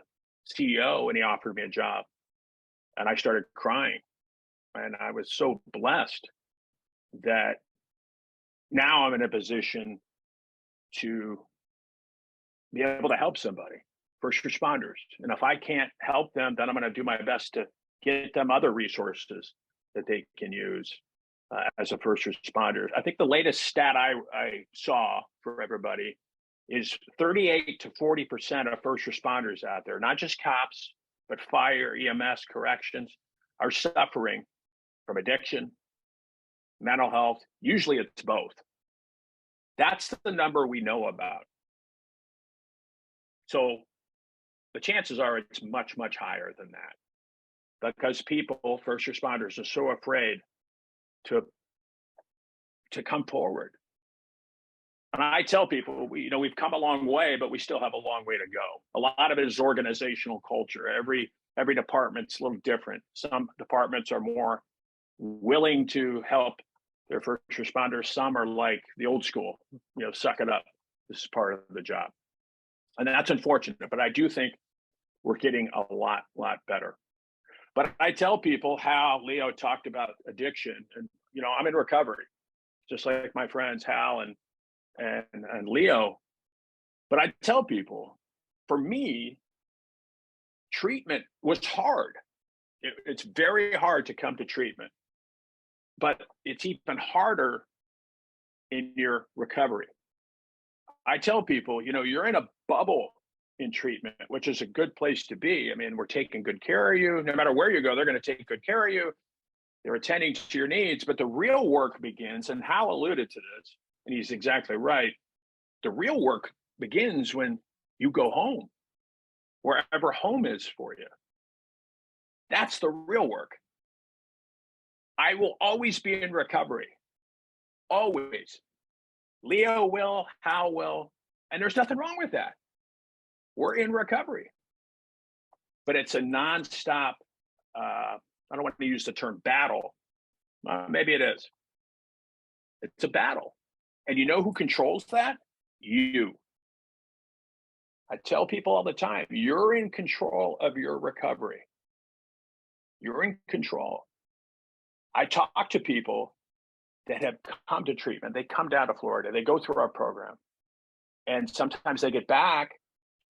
CEO, and he offered me a job. And I started crying. And I was so blessed that now I'm in a position to be able to help somebody, first responders. And if I can't help them, then I'm going to do my best to get them other resources that they can use as a first responder. I think the latest stat I saw for everybody is 38 to 40% of first responders out there, not just cops, but fire, EMS, corrections, are suffering from addiction, mental health. Usually it's both. That's the number we know about. So the chances are it's much, much higher than that. because people, first responders, are so afraid to come forward. And I tell people, we've come a long way, but we still have a long way to go. A lot of it is organizational culture. Every department's a little different. Some departments are more willing to help their first responders. Some are like the old school, suck it up. This is part of the job. And that's unfortunate, but I do think we're getting a lot better. But I tell people how Leo talked about addiction, and I'm in recovery, just like my friends Hal and Leo. But I tell people, for me, treatment was hard. It's very hard to come to treatment, but it's even harder in your recovery. I tell people, you're in a bubble in treatment, which is a good place to be. I mean, we're taking good care of you. No matter where you go, they're going to take good care of you. They're attending to your needs, but the real work begins, and Hal alluded to this, and he's exactly right. The real work begins when you go home, wherever home is for you. That's the real work. I will always be in recovery. Always. Leo will, Hal will, and there's nothing wrong with that. We're in recovery. But it's a nonstop, I don't want to use the term battle. Maybe it is. It's a battle. And you know who controls that? You. I tell people all the time, you're in control of your recovery. You're in control. I talk to people that have come to treatment. They come down to Florida. They go through our program. And sometimes they get back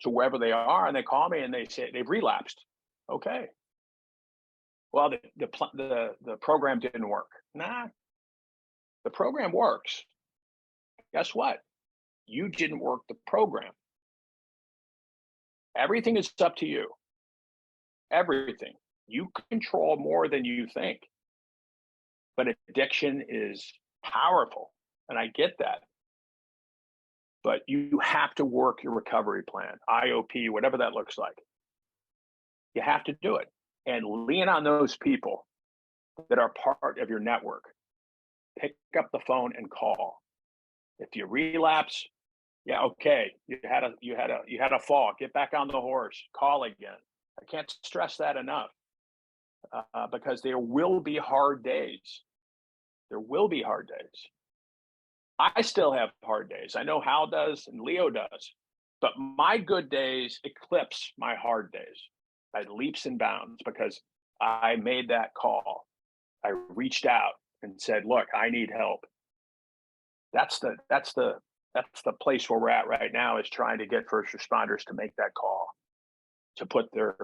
to wherever they are, and they call me and they say they've relapsed. Okay. Well, the program didn't work. Nah, the program works. Guess what? You didn't work the program. Everything is up to you. Everything. You control more than you think. But addiction is powerful, and I get that. But you have to work your recovery plan, IOP, whatever that looks like. You have to do it. And lean on those people that are part of your network. Pick up the phone and call. If you relapse, yeah, okay, you had a fall. Get back on the horse. Call again. I can't stress that enough, because there will be hard days. There will be hard days. I still have hard days. I know Hal does and Leo does, but my good days eclipse my hard days by leaps and bounds, because I made that call. I reached out and said, "Look, I need help." That's the place where we're at right now, is trying to get first responders to make that call, to put their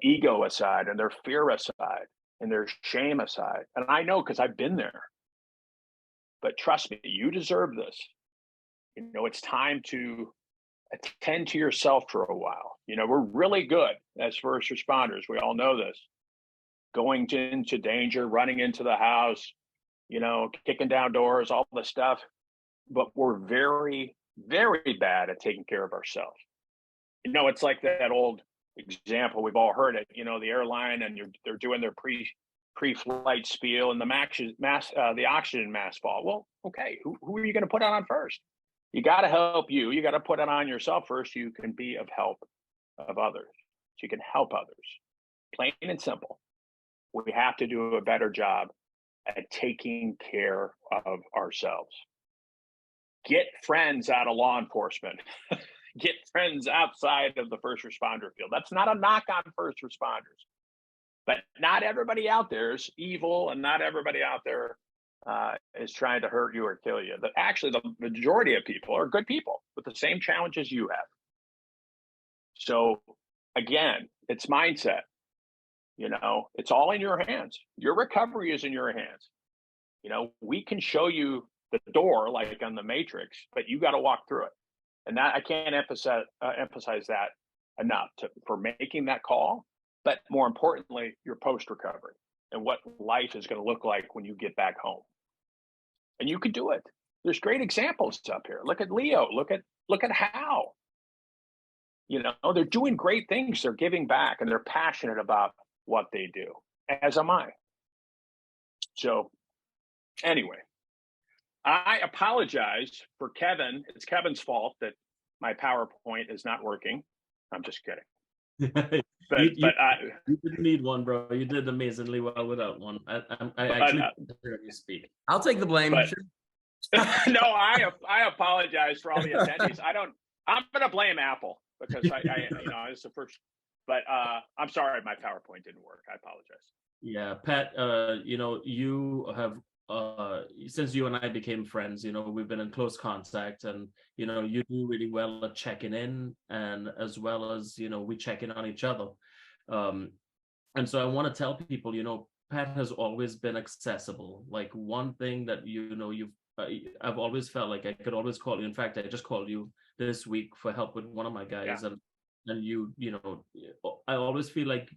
ego aside and their fear aside and their shame aside. And I know, because I've been there. But trust me, you deserve this. It's time to attend to yourself for a while. We're really good as first responders. We all know this. Going into danger, running into the house, kicking down doors, all the stuff. But we're very, very bad at taking care of ourselves. It's like that old example, we've all heard it, the airline, and they're doing their pre-flight spiel, and the oxygen mask fall. Well, okay, who are you going to put on first? You got to help you. You got to put it on yourself first. So you can be of help of others. So you can help others. Plain and simple. We have to do a better job at taking care of ourselves. Get friends out of law enforcement. Get friends outside of the first responder field. That's not a knock on first responders. But not everybody out there is evil, and not everybody out there is trying to hurt you or kill you. But actually, the majority of people are good people with the same challenges you have. So again, it's mindset. It's all in your hands. Your recovery is in your hands. We can show you the door like on the Matrix, but you got to walk through it. And that I can't emphasize that enough for making that call. But more importantly, your post-recovery and what life is going to look like when you get back home. And you can do it. There's great examples up here. Look at Leo. Look at Hal. They're doing great things. They're giving back, and they're passionate about what they do, as am I. So anyway, I apologize for Kevin. It's Kevin's fault that my PowerPoint is not working. I'm just kidding. You didn't need one, bro. You did amazingly well without one. I actually heard you speak. I'll take the blame. But- Sure. No, I apologize for all the attendees. I'm going to blame Apple because I it's the first. But I'm sorry, my PowerPoint didn't work. I apologize. Yeah, Pat. You have since you and I became friends, we've been in close contact, and you do really well at checking in, and as well as we check in on each other. And so I want to tell people, Pat has always been accessible. Like, one thing that I've always felt like I could always call you. In fact, I just called you this week for help with one of my guys, Yeah. and I always feel like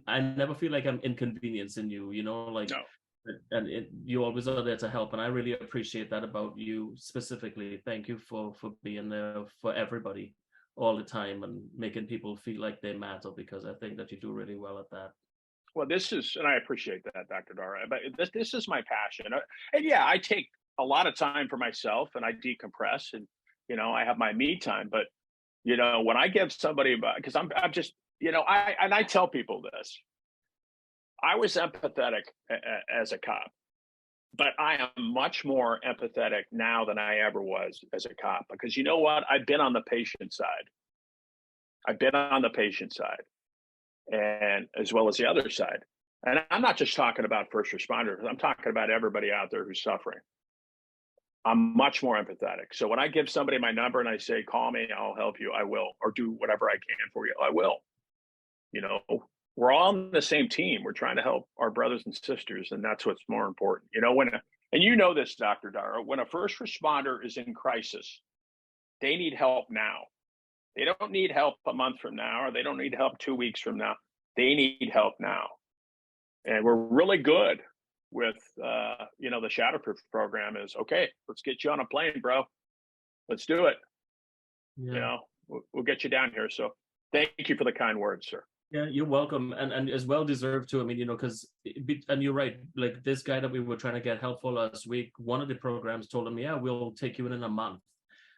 I never feel like I'm inconveniencing you. Like. No. And you always are there to help, and I really appreciate that about you specifically. Thank you for being there for everybody all the time and making people feel like they matter, because I think that you do really well at that. Well, and I appreciate that, Dr. Dara, but this is my passion. And yeah, I take a lot of time for myself and I decompress, and, I have my me time. But, when I give somebody, because I'm just, I tell people this, I was empathetic as a cop, but I am much more empathetic now than I ever was as a cop, because you know what? I've been on the patient side. And as well as the other side. And I'm not just talking about first responders. I'm talking about everybody out there who's suffering. I'm much more empathetic. So when I give somebody my number and I say, call me, I'll help you, I will, or do whatever I can for you, I will. We're all on the same team. We're trying to help our brothers and sisters, and that's what's more important. And this, Dr. Dara, when a first responder is in crisis, they need help now. They don't need help a month from now, or they don't need help 2 weeks from now. They need help now. And we're really good with, the Shatterproof program is, okay, let's get you on a plane, bro. Let's do it. Yeah. We'll get you down here. So thank you for the kind words, sir. Yeah, you're welcome, and as well deserved too. I mean, because, and you're right. Like, this guy that we were trying to get help for last week, one of the programs told him, "Yeah, we'll take you in a month,"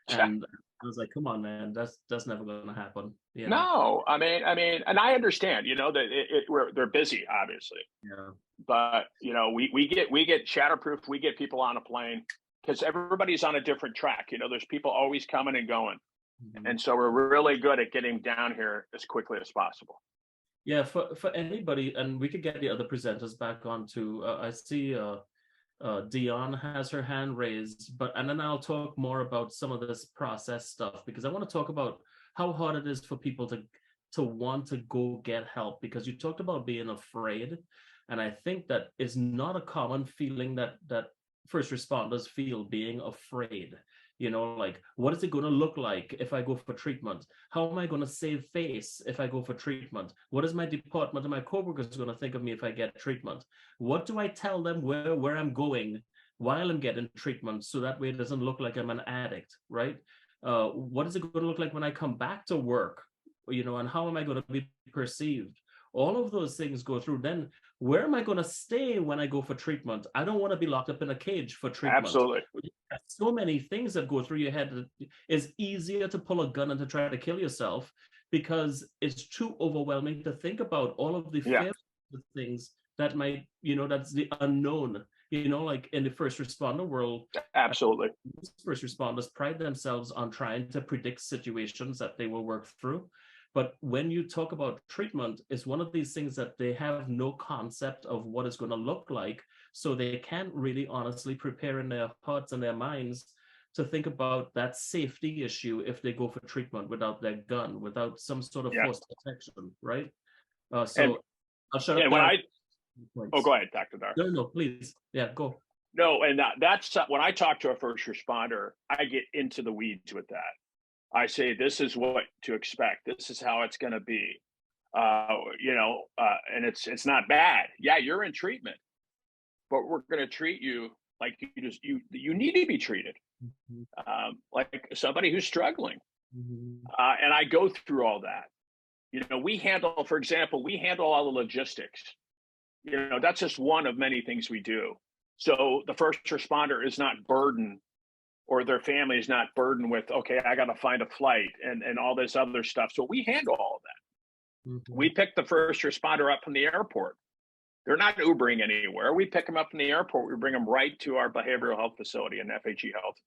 and I was like, "Come on, man, that's never going to happen." No, I mean, and I understand, that they're busy, obviously. Yeah. But we get Shatterproof. We get people on a plane because everybody's on a different track. There's people always coming and going, and so we're really good at getting down here as quickly as possible. Yeah, for anybody, and we could get the other presenters back on too. I see Dion has her hand raised, and then I'll talk more about some of this process stuff, because I want to talk about how hard it is for people to want to go get help, because you talked about being afraid, and I think that is not a common feeling that first responders feel, being afraid. Like, what is it going to look like if I go for treatment? How am I going to save face if I go for treatment? What is my department and my coworkers going to think of me if I get treatment? What do I tell them where I'm going while I'm getting treatment, so that way it doesn't look like I'm an addict, right? What is it going to look like when I come back to work? And how am I going to be perceived? All of those things go through. Then where am I going to stay when I go for treatment? I don't want to be locked up in a cage for treatment. Absolutely. So many things that go through your head. It's easier to pull a gun and to try to kill yourself, because it's too overwhelming to think about all of the fearful things that might, that's the unknown. Like in the first responder world. Absolutely. First responders pride themselves on trying to predict situations that they will work through. But when you talk about treatment, it's one of these things that they have no concept of what it's going to look like. So they can't really honestly prepare in their hearts and their minds to think about that safety issue if they go for treatment without their gun, without some sort of force protection, right? I'll shut up. Go ahead, Dr. Dar. No, please. Yeah, go. No, and that's when I talk to a first responder, I get into the weeds with that. I say, this is what to expect. This is how it's going to be, and it's not bad. Yeah, you're in treatment, but we're going to treat you like you need to be treated, like somebody who's struggling. And I go through all that, we handle, for example, we handle all the logistics. That's just one of many things we do. So the first responder is not burdened, or their family is not burdened with, okay, I got to find a flight and all this other stuff. So we handle all of that. Mhm. We pick the first responder up from the airport. They're not Ubering anywhere. We pick them up from the airport. We bring them right to our behavioral health facility in FHE Health.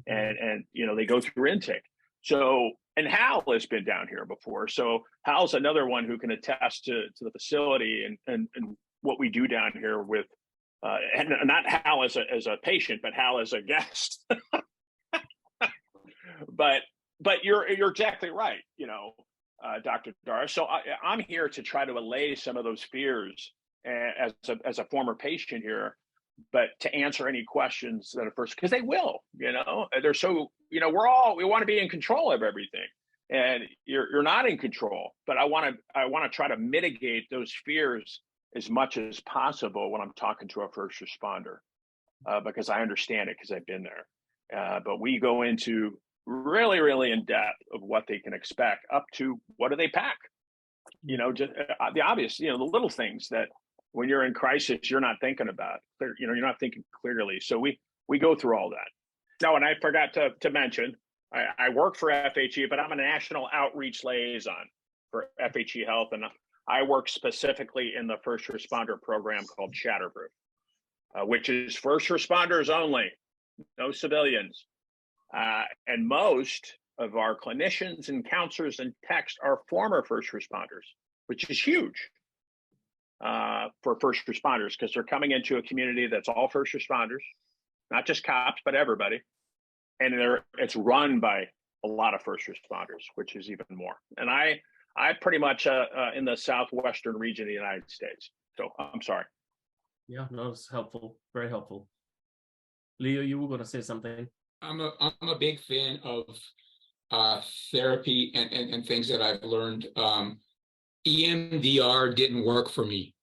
And they go through intake. So, and Hal has been down here before. So Hal's another one who can attest to the facility and what we do down here with, and not Hal as a patient, but Hal as a guest. but you're exactly right, Dr. Dara. So I'm here to try to allay some of those fears as a former patient here, but to answer any questions that are first, because they will, they're so, we want to be in control of everything, and you're not in control. But I want to try to mitigate those fears as much as possible when I'm talking to a first responder, because I understand it, because I've been there. But we go into really, really in depth of what they can expect, up to what do they pack, just the obvious, the little things that when you're in crisis, you're not thinking about. You're not thinking clearly. So we go through all that. Now, and I forgot to mention, I work for FHE, but I'm a national outreach liaison for FHE Health, and I work specifically in the first responder program called Shatterproof, which is first responders only, no civilians. And most of our clinicians and counselors and techs are former first responders, which is huge. For first responders, because they're coming into a community that's all first responders, not just cops, but everybody. And it's run by a lot of first responders, which is even more. And I pretty much in the southwestern region of the United States. So I'm sorry. Yeah, no, it's helpful, very helpful. Leo, you were going to say something. I'm a big fan of therapy and things that I've learned. EMDR didn't work for me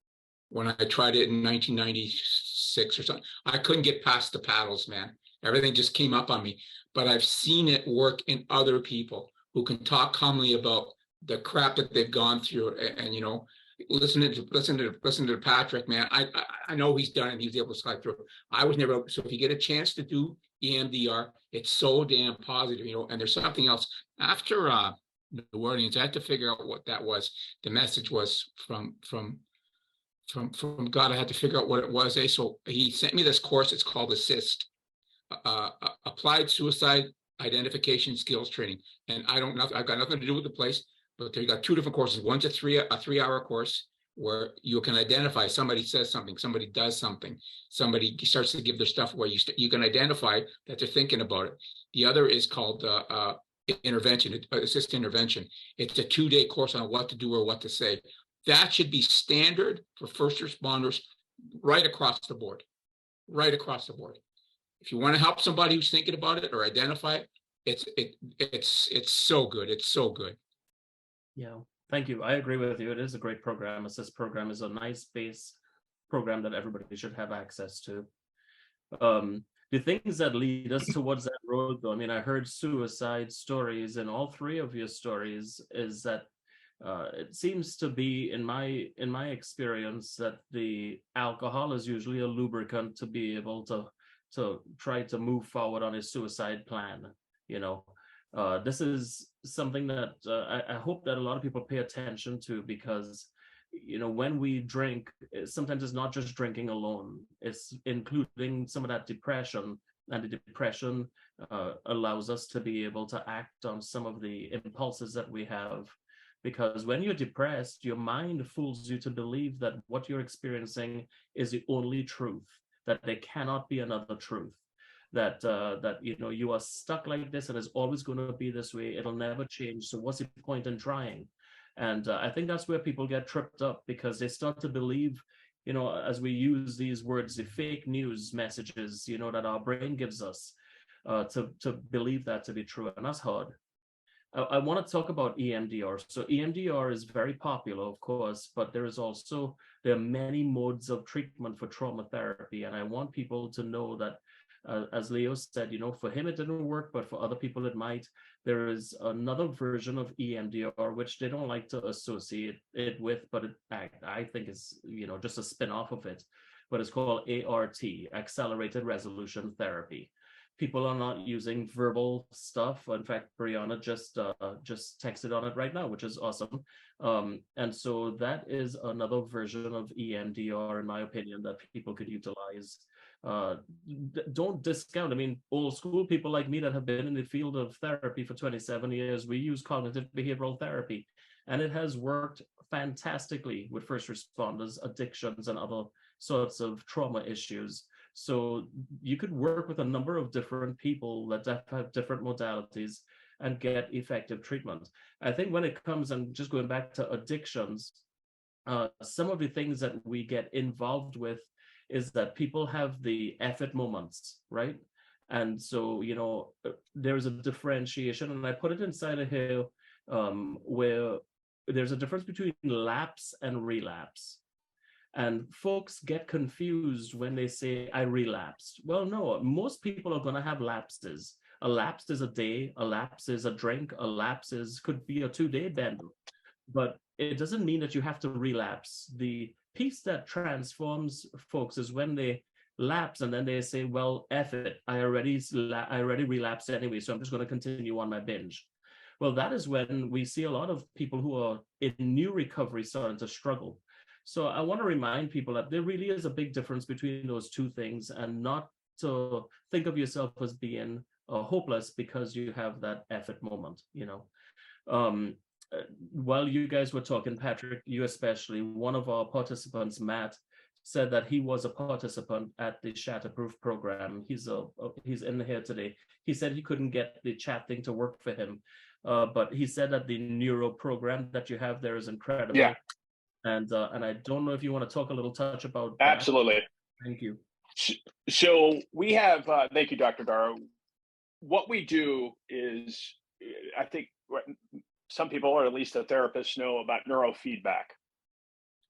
when I tried it in 1996 or something. I couldn't get past the paddles, man. Everything just came up on me. But I've seen it work in other people who can talk calmly about the crap that they've gone through, and listen to Patrick, man. I know he's done it. He's able to slide through. I was never. So if you get a chance to do EMDR, it's so damn positive, And there's something else after New Orleans. I had to figure out what that was. The message was from God. I had to figure out what it was. So he sent me this course. It's called Assist, Applied Suicide Identification Skills Training. And I've got nothing to do with the place, but they got two different courses. One's a 3-hour course where you can identify somebody says something, somebody does something, somebody starts to give their stuff away. You can identify that they're thinking about it. The other is called intervention, assist intervention. It's a 2-day course on what to do or what to say. That should be standard for first responders right across the board, If you want to help somebody who's thinking about it or identify it, it's so good. It's so good. Yeah, thank you. I agree with you. It is a great program. Assist program is a nice base program that everybody should have access to. The things that lead us towards that road, though, I mean, I heard suicide stories, and all three of your stories is that it seems to be, in my experience, that the alcohol is usually a lubricant to be able to try to move forward on a suicide plan. This is something that I hope that a lot of people pay attention to, because when we drink, sometimes it's not just drinking alone, it's including some of that depression, and the depression allows us to be able to act on some of the impulses that we have. Because when you're depressed, your mind fools you to believe that what you're experiencing is the only truth, that there cannot be another truth, that you are stuck like this and it's always going to be this way. It'll never change. So what's the point in trying? And I think that's where people get tripped up, because they start to believe, as we use these words, the fake news messages, that our brain gives us, to believe that to be true. And that's hard. I want to talk about EMDR. So EMDR is very popular, of course, but there are many modes of treatment for trauma therapy. And I want people to know that As Leo said, for him it didn't work, but for other people it might. There is another version of EMDR which they don't like to associate it with, but I think is just a spin-off of it. But it's called ART, Accelerated Resolution Therapy. People are not using verbal stuff. In fact, Brianna just texted on it right now, which is awesome. And so that is another version of EMDR, in my opinion, that people could utilize. Don't discount. I mean, old school people like me that have been in the field of therapy for 27 years, we use cognitive behavioral therapy, and it has worked fantastically with first responders, addictions, and other sorts of trauma issues. So you could work with a number of different people that have different modalities and get effective treatment. I think when it comes, and just going back to addictions, some of the things that we get involved with is that people have the effort moments, right? And so, there's a differentiation, and I put it inside of here where there's a difference between lapse and relapse. And folks get confused when they say, I relapsed. Well, no, most people are going to have lapses. A lapse is a day, a lapse is a drink, a lapse could be a 2-day bender. But it doesn't mean that you have to relapse. The piece that transforms folks is when they lapse and then they say, well, F it, I already relapsed anyway, so I'm just going to continue on my binge. Well, that is when we see a lot of people who are in new recovery starting to struggle. So I want to remind people that there really is a big difference between those two things, and not to think of yourself as being hopeless because you have that effort moment, While you guys were talking, Patrick, you especially, one of our participants, Matt, said that he was a participant at the Shatterproof program. He's in here today. He said he couldn't get the chat thing to work for him, but he said that the neuro program that you have there is incredible. Yeah. And I don't know if you want to talk a little touch about that. Absolutely. Thank you. So we have, thank you, Dr. Dara. What we do is, I think some people, or at least the therapists, know about neurofeedback.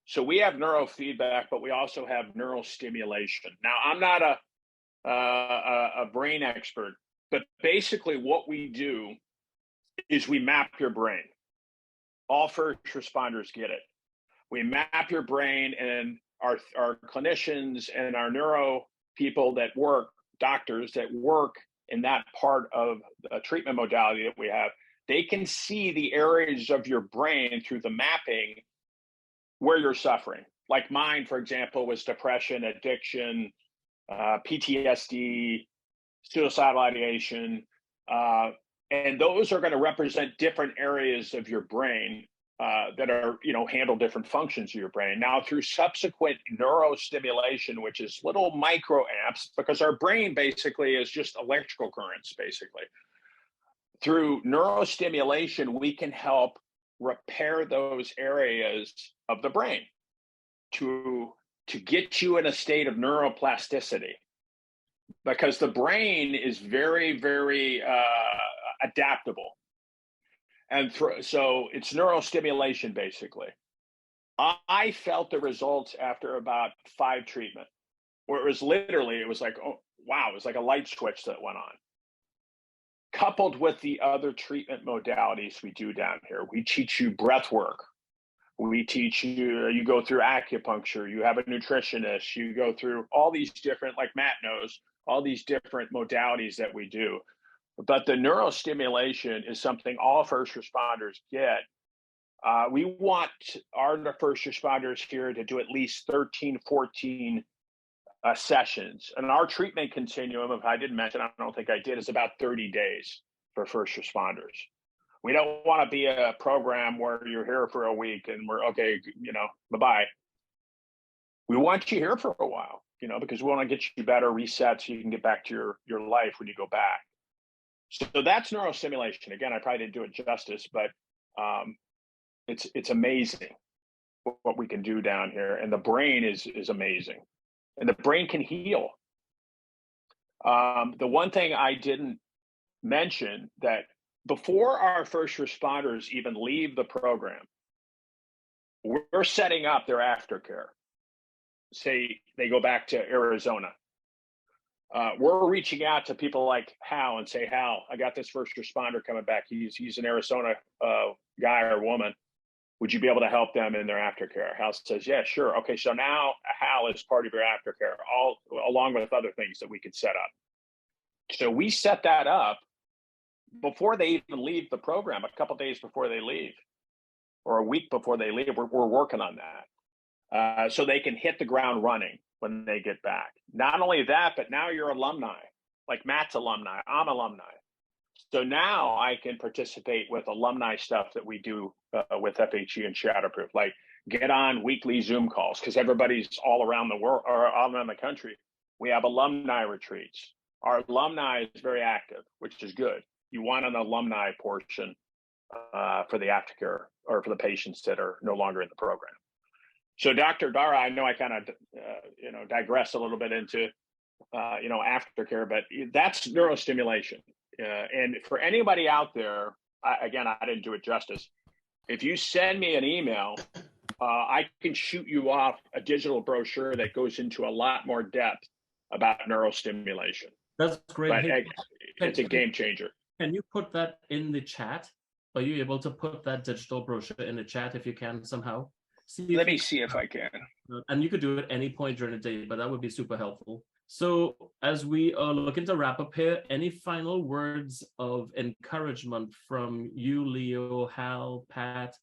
So we have neurofeedback, but we also have neurostimulation. Now, I'm not a brain expert, but basically what we do is we map your brain. All first responders get it. We map your brain, and our clinicians and our neuro people that work, doctors that work in that part of the treatment modality that we have, they can see the areas of your brain through the mapping where you're suffering. Like mine, for example, was depression, addiction, PTSD, suicidal ideation, and those are going to represent different areas of your brain that are, handle different functions of your brain. Now, through subsequent neurostimulation, which is little microamps, because our brain basically is just electrical currents, basically. Through neurostimulation, we can help repair those areas of the brain to get you in a state of neuroplasticity, because the brain is very, very adaptable. And so it's neurostimulation, basically. I felt the results after about 5 treatments, where it was like, oh, wow, it was like a light switch that went on. Coupled with the other treatment modalities we do down here, we teach you breath work. We teach you go through acupuncture, you have a nutritionist, you go through all these different, like Matt knows, all these different modalities that we do. But the neurostimulation is something all first responders get. We want our first responders here to do at least 13, 14 sessions. And our treatment continuum, if I didn't mention, I don't think I did, is about 30 days for first responders. We don't want to be a program where you're here for a week and we're okay, bye-bye. We want you here for a while, because we want to get you better, reset, so you can get back to your life when you go back. So that's neurostimulation. Again, I probably didn't do it justice, but it's amazing what we can do down here. And the brain is amazing. And the brain can heal. The one thing I didn't mention, that before our first responders even leave the program, we're setting up their aftercare. Say they go back to Arizona. we're reaching out to people like Hal and say, Hal, I got this first responder coming back. He's an Arizona guy or woman. Would you be able to help them in their aftercare? Hal says, yeah, sure. Okay, so now Hal is part of your aftercare, all along with other things that we could set up. So we set that up before they even leave the program, a couple days before they leave, or a week before they leave. We're working on that, so they can hit the ground running when they get back. Not only that, but now you're alumni, like Matt's alumni, I'm alumni. So now I can participate with alumni stuff that we do with FHE and Shatterproof, like get on weekly Zoom calls, because everybody's all around the world or all around the country. We have alumni retreats. Our alumni is very active, which is good. You want an alumni portion for the aftercare or for the patients that are no longer in the program. So Dr. Dara, I know I kind of digress a little bit into aftercare, but that's neurostimulation. And for anybody out there, I didn't do it justice. If you send me an email, I can shoot you off a digital brochure that goes into a lot more depth about neurostimulation. That's great. But Hey, it's a game changer. Can you put that in the chat? Are you able to put that digital brochure in the chat if you can somehow? Let me see if I can. And you could do it at any point during the day, but that would be super helpful. So as we are looking to wrap up here, any final words of encouragement from you, Leo, Hal, Pat,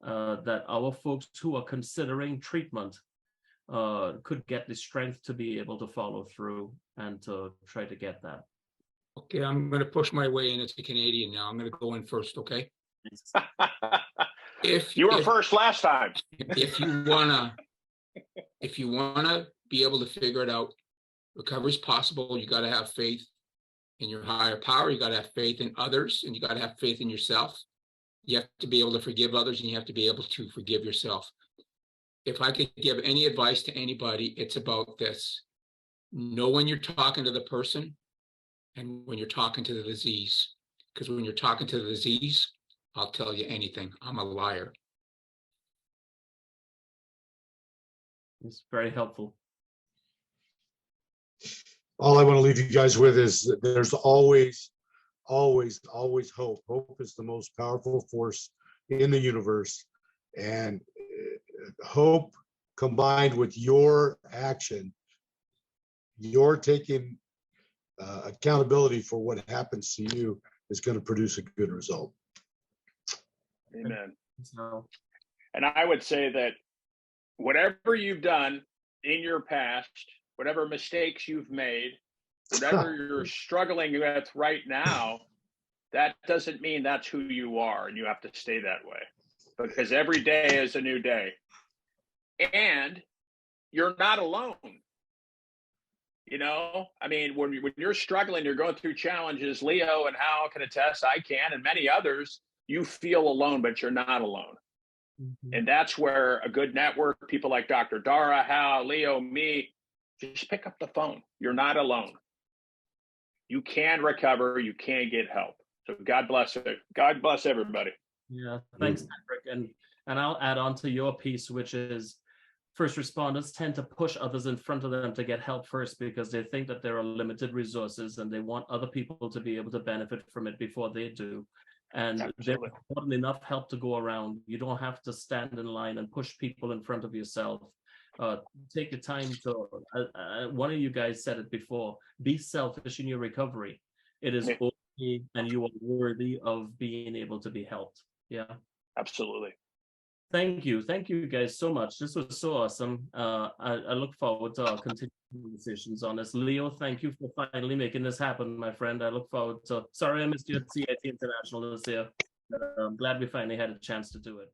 that our folks who are considering treatment could get the strength to be able to follow through and to try to get that? Okay, I'm going to push my way in as a Canadian now. I'm going to go in first, okay? If you were first last time. If you wanna be able to figure it out, recovery is possible. You got to have faith in your higher power. You got to have faith in others, and you got to have faith in yourself. You have to be able to forgive others, and you have to be able to forgive yourself. If I could give any advice to anybody, it's about this. Know when you're talking to the person and when you're talking to the disease. Because when you're talking to the disease, I'll tell you anything. I'm a liar. It's very helpful. All I want to leave you guys with is that there's always hope. Hope is the most powerful force in the universe. And hope combined with your action, you're taking accountability for what happens to you is going to produce a good result. Amen. So, and I would say that whatever you've done in your past, whatever mistakes you've made, whatever you're struggling with right now, that doesn't mean that's who you are, and you have to stay that way, because every day is a new day. And you're not alone. You know, I mean, when you're struggling, you're going through challenges, Leo and Hal can attest, I can, and many others, you feel alone, but you're not alone. Mm-hmm. And that's where a good network, people like Dr. Dara, Hal, Leo, me, just pick up the phone. You're not alone. You can recover. You can get help. So God bless it. God bless everybody. Yeah, thanks, Patrick. And I'll add on to your piece, which is first responders tend to push others in front of them to get help first because they think that there are limited resources and they want other people to be able to benefit from it before they do. And Absolutely. there's more than enough help to go around. You don't have to stand in line and push people in front of yourself. Take the time to, one of you guys said it before, be selfish in your recovery. It is okay and you are worthy of being able to be helped. Yeah. Absolutely. Thank you guys so much. This was so awesome. I look forward to our continued conversations on this. Leo, thank you for finally making this happen, my friend. I look forward to, sorry I missed you at CIT International this year. I'm glad we finally had a chance to do it.